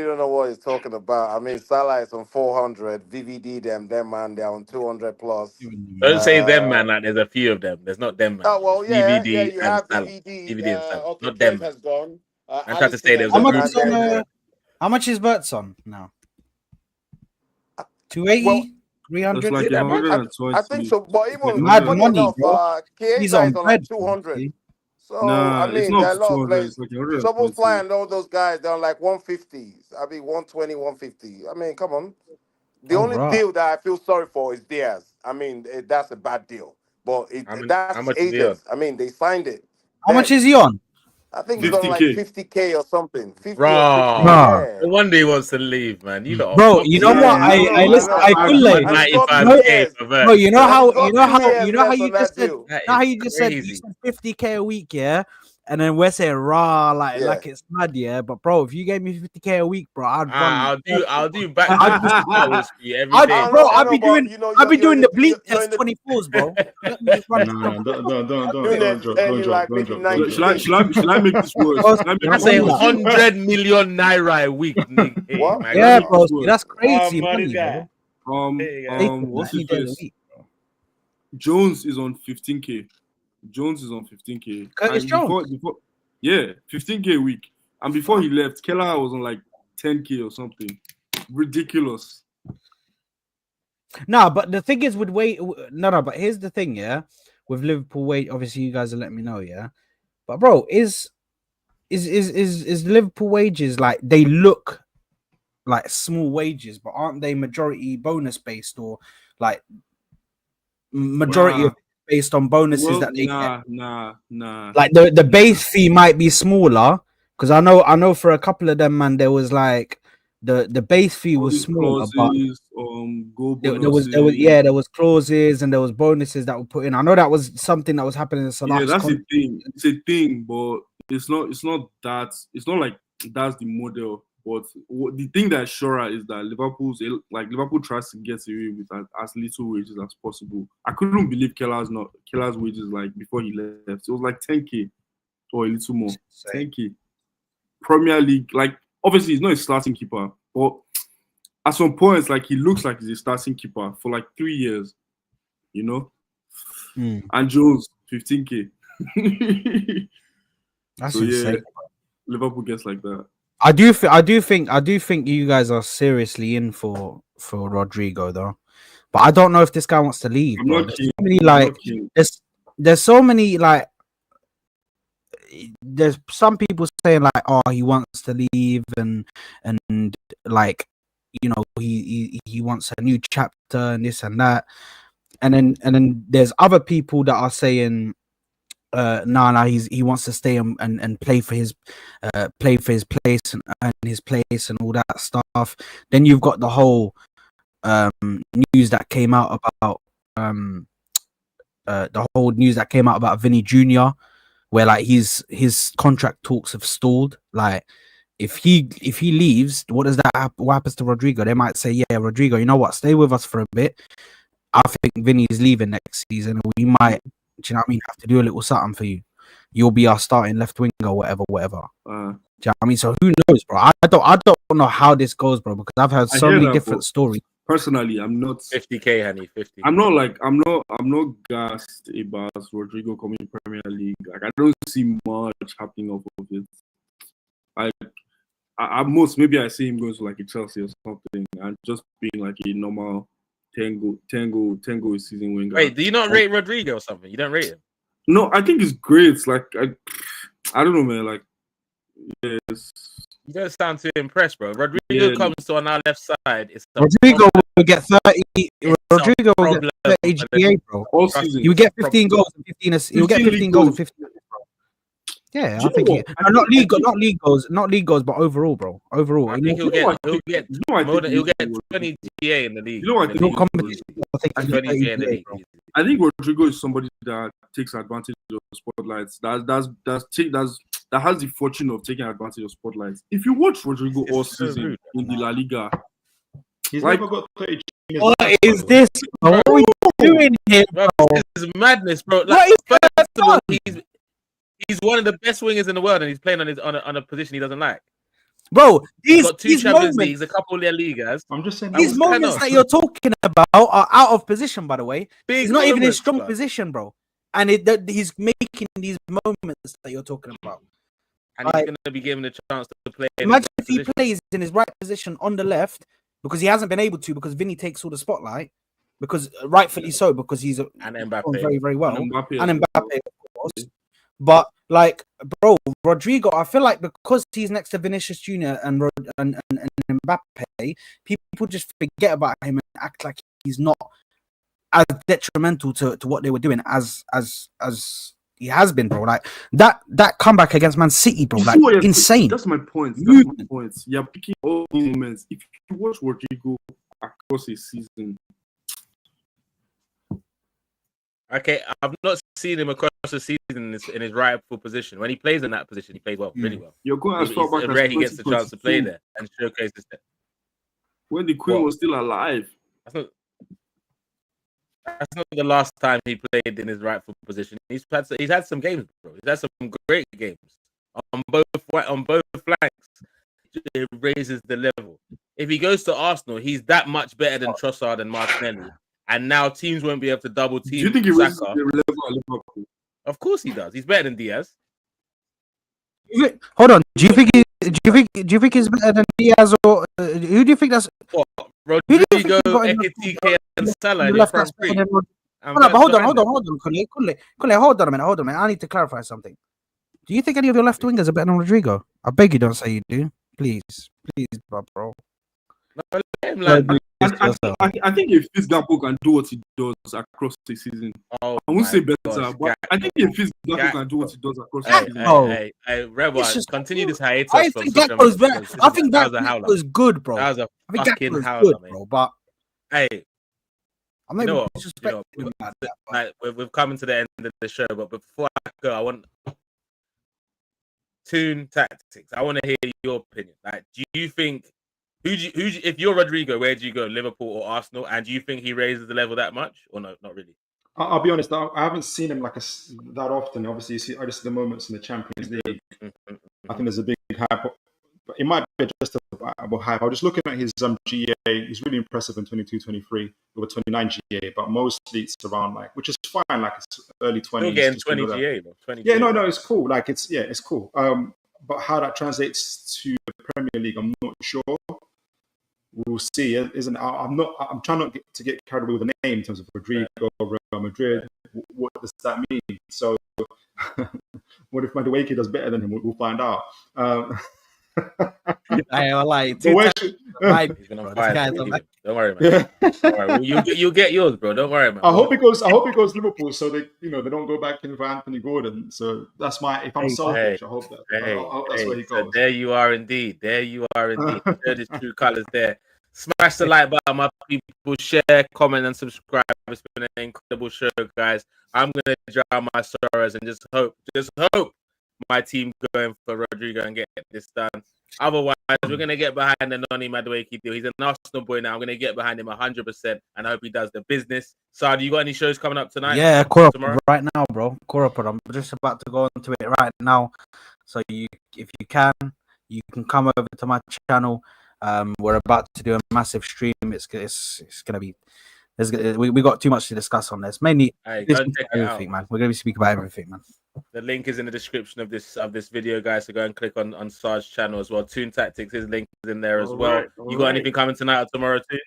[SPEAKER 6] don't know what he's talking about. I mean, Salah is on 400, VVD them man, they're on 200 plus.
[SPEAKER 1] Don't say them, man. Like there's a few of them. There's not them, man.
[SPEAKER 6] Oh well, yeah,
[SPEAKER 1] DVD
[SPEAKER 6] you have
[SPEAKER 1] Salah.
[SPEAKER 6] DVD.
[SPEAKER 1] DVD and Salah.
[SPEAKER 6] Okay,
[SPEAKER 1] Not them.
[SPEAKER 6] has gone.
[SPEAKER 1] I'm trying to say there's
[SPEAKER 2] how much is Bert's on now? 280, 300.
[SPEAKER 5] Like
[SPEAKER 6] I think so. But even
[SPEAKER 2] mad money,
[SPEAKER 6] enough,
[SPEAKER 2] bro. He's on
[SPEAKER 6] like 200. So I mean, there are a lot of players. Someone flying all those guys, they're on like 150s. I mean, 120, 150. I mean, come on. The only deal that I feel sorry for is Diaz. I mean, that's a bad deal. But that's agents. I mean, they signed it.
[SPEAKER 2] How much is he on?
[SPEAKER 6] I think he's on like 50k or something. 50
[SPEAKER 1] bro,
[SPEAKER 6] yeah.
[SPEAKER 1] No wonder he wants to leave, man. You know,
[SPEAKER 2] bro. You know what? I listen. I could like 95k. Bro, you know how you just said. How you just said 50k a week, yeah. And then we're saying raw like it's mad, yeah. But bro, if you gave me 50k a week, bro, I'd run.
[SPEAKER 1] I'll do back every day.
[SPEAKER 2] Bro, I'd be doing the bleep test 24s, bro.
[SPEAKER 3] Don't.
[SPEAKER 5] Should I make this worse?
[SPEAKER 1] I say 100 million naira a week.
[SPEAKER 2] What? Yeah, bro, that's crazy money, bro.
[SPEAKER 5] What's his face? Jones is on 15k. Jones is on 15k.
[SPEAKER 2] Curtis Jones?
[SPEAKER 5] Before, yeah, 15k a week. And before he left, Keller was on like 10k or something. Ridiculous.
[SPEAKER 2] No, but the thing is with but here's the thing, yeah. With Liverpool wage, obviously you guys will let me know, yeah. But bro, is Liverpool wages like they look like small wages, but aren't they majority bonus based or like majority of based on bonuses that they get?
[SPEAKER 5] Nah.
[SPEAKER 2] Like the base fee might be smaller because I know for a couple of them, man, there was like the base fee was smaller,
[SPEAKER 5] clauses,
[SPEAKER 2] but there was clauses and there was bonuses that were put in. I know that was something that was happening in Salah's
[SPEAKER 5] that's a thing. It's a thing, but it's not that. It's not like that's the model. But the thing that's sure is that Liverpool tries to get away with as little wages as possible. I couldn't believe Keller's wages like before he left. It was like 10k or a little more. 10k. Premier League, like obviously he's not a starting keeper, but at some points like he looks like he's a starting keeper for like 3 years, you know. And Jones 15k.
[SPEAKER 2] That's insane. Yeah,
[SPEAKER 5] Liverpool gets like that.
[SPEAKER 2] I do think you guys are seriously in for Rodrygo though, but I don't know if this guy wants to leave. There's so many there's some people saying like, oh, he wants to leave and like, you know, he wants a new chapter and this and that, and then there's other people that are saying no, he wants to stay and play for his place and earn his place and all that stuff. Then you've got the whole news that came out about Vinny Jr., where like his contract talks have stalled. Like if he leaves, what happens to Rodrygo? They might say, yeah, Rodrygo, you know what, stay with us for a bit. I think Vinny's leaving next season, and we might, do you know what I mean, have to do a little something for you. You'll be our starting left winger or whatever. Do you know what I mean? So who knows, bro? I don't know how this goes, bro, because I've heard so many different stories.
[SPEAKER 5] Personally, I'm not
[SPEAKER 1] 50k, honey. 50.
[SPEAKER 5] I'm not gassed about Rodrygo coming to Premier League. Like, I don't see much happening off of it. Like, maybe I see him going to like a Chelsea or something and just being like a normal 10 goal a season winger.
[SPEAKER 1] Wait, do you not rate Rodrygo or something? You don't rate him?
[SPEAKER 5] No, I think it's great. It's like I don't know, man. Like, yes.
[SPEAKER 1] You don't sound too impressed, bro. Rodrygo comes to on our left side.
[SPEAKER 2] Rodrygo will get 30. Rodrygo will get 30 GA, bro.
[SPEAKER 5] All season.
[SPEAKER 2] He will get 15 goals and 15. He will get 15 goals and 15. Yeah, I think not league goals, but overall, bro. Overall,
[SPEAKER 1] I think he'll get 20 GA in the league.
[SPEAKER 5] You know what I think?
[SPEAKER 2] Competition. I think
[SPEAKER 1] 20 GA in the league.
[SPEAKER 5] I think Rodrygo is somebody that takes advantage of spotlights. That has the fortune of taking advantage of spotlights. If you watch Rodrygo all season in the La Liga,
[SPEAKER 3] he's never got 30.
[SPEAKER 2] What is this? Bro? What are we doing here, bro?
[SPEAKER 1] This is madness, bro. Like, first of all, he's one of the best wingers in the world, and he's playing on a position he doesn't like.
[SPEAKER 2] Bro,
[SPEAKER 1] he's got 2 Champions Leagues, a couple of La Ligas.
[SPEAKER 3] I'm just saying
[SPEAKER 2] these moments that you're talking about are out of position. By the way, he's not even in strong position, bro. And he's making these moments that you're talking about.
[SPEAKER 1] And he's going to be given a chance to play.
[SPEAKER 2] Imagine if he plays in his right position on the left, because he hasn't been able to, because Vinny takes all the spotlight, because rightfully so, because he's and
[SPEAKER 1] Mbappe
[SPEAKER 2] very, very well, and Mbappe, of course. But like, bro, Rodrygo, I feel like because he's next to Vinicius Jr. and Mbappe, people just forget about him and act like he's not as detrimental to what they were doing as he has been, bro. Like that comeback against Man City, bro, like insane.
[SPEAKER 5] That's my point. That's my point. Yeah, picking all moments. If you watch Rodrygo across a season.
[SPEAKER 1] Okay, I've not seen him across the season in his rightful position. When he plays in that position, he plays well, really well.
[SPEAKER 5] You're going as far back as
[SPEAKER 1] rare he gets the chance to play there and showcase his step.
[SPEAKER 5] When the Queen was still alive.
[SPEAKER 1] That's not the last time he played in his rightful position. He's had some games, bro. He's had some great games on both flanks. It raises the level. If he goes to Arsenal, he's that much better than Trossard and Martinelli. And now teams won't be able to double team.
[SPEAKER 5] Do you think he raises the level at Liverpool?
[SPEAKER 1] Of course he does. He's better than Diaz.
[SPEAKER 2] Hold on. Do you think he's better than Diaz, or who do you think that's?
[SPEAKER 1] What? Rodrygo, Ekitike, and Salah.
[SPEAKER 2] Hold on, Kule, hold on a minute. I need to clarify something. Do you think any of your left wingers are better than Rodrygo? I beg you, don't say you do. Please, bro.
[SPEAKER 1] No,
[SPEAKER 5] I think if this Gakpo can do what he does across the season, I won't say better, but I think if this Gakpo can do what he does across the season,
[SPEAKER 1] hey, Rebel, continue this hiatus.
[SPEAKER 2] I think Gakpo's better. I think Gakpo's good, bro.
[SPEAKER 1] That was a fucking
[SPEAKER 2] howler, bro. But
[SPEAKER 1] hey,
[SPEAKER 2] I'm not disrespecting him about that.
[SPEAKER 1] Like, we've come to the end of the show, but before I go, I want Toon tactics. I want to hear your opinion. Like, do you think? If you're Rodrygo, where do you go, Liverpool or Arsenal? And do you think he raises the level that much, or no? Not really.
[SPEAKER 3] I'll be honest. I haven't seen him that often. Obviously, you see, I just see the moments in the Champions League. I think there's a big hype, but it might be just a hype. I was just looking at his GA. He's really impressive in 22-23 over 29 GA, but mostly it's around which is fine. Like it's early 20s.
[SPEAKER 1] Still getting 20 GA, though. 20
[SPEAKER 3] yeah,
[SPEAKER 1] GA.
[SPEAKER 3] no, it's cool. Like it's cool. But how that translates to the Premier League, I'm not sure. We'll see, isn't it? I'm trying not to get carried away with the name in terms of Rodrygo, Real Madrid. What does that mean? So What if Madueke does better than him? We'll find out.
[SPEAKER 2] I like
[SPEAKER 3] But where should-
[SPEAKER 1] He's been on fire. Don't worry, man. Don't worry. You get yours, bro. Don't worry, man.
[SPEAKER 3] I hope it goes Liverpool, so they don't go back in for Anthony Gordon. So that's if I'm selfish, I hope that. I hope that's where he goes.
[SPEAKER 1] So there you are indeed. There you are indeed. Share his true colours there. Smash the like button, my people. Share, comment, and subscribe. It's been an incredible show, guys. I'm gonna drown my sorrows and just hope my team going for Rodrygo and get this done. Otherwise, we're going to get behind the Noni Madueke deal. He's an Arsenal boy now. I'm going to get behind him 100%, and I hope he does the business. Saad, you got any shows coming up tonight?
[SPEAKER 2] Yeah, Corapod right now, bro. Corapod. I'm just about to go into it right now. So if you can come over to my channel. We're about to do a massive stream. It's going to be. We got too much to discuss on this. Mainly, everything, man. We're going to be speaking about everything, man.
[SPEAKER 1] The link is in the description of this video, guys. So go and click on Saad's channel as well. Toon Tactics, his link is in there as well. You got anything coming tonight or tomorrow, Toon?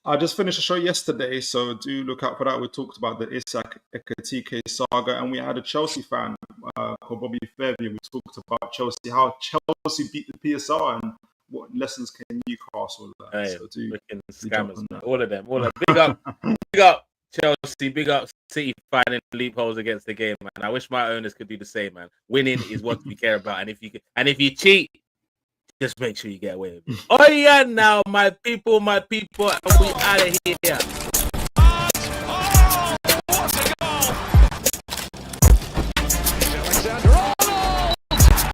[SPEAKER 3] I just finished a show yesterday, so do look out for that. We talked about the Isak Ekitike saga, and we had a Chelsea fan called Bobby Fairview. We talked about Chelsea, how Chelsea beat the PSR, and what lessons can Newcastle learn.
[SPEAKER 1] Hey,
[SPEAKER 3] so do
[SPEAKER 1] scammers, man. All of them. Big up Chelsea, big up City finding loopholes against the game, man. I wish my owners could do the same, man. Winning is what we care about, and if you cheat, just make sure you get away with it. Oh yeah, now my people, and we out of here.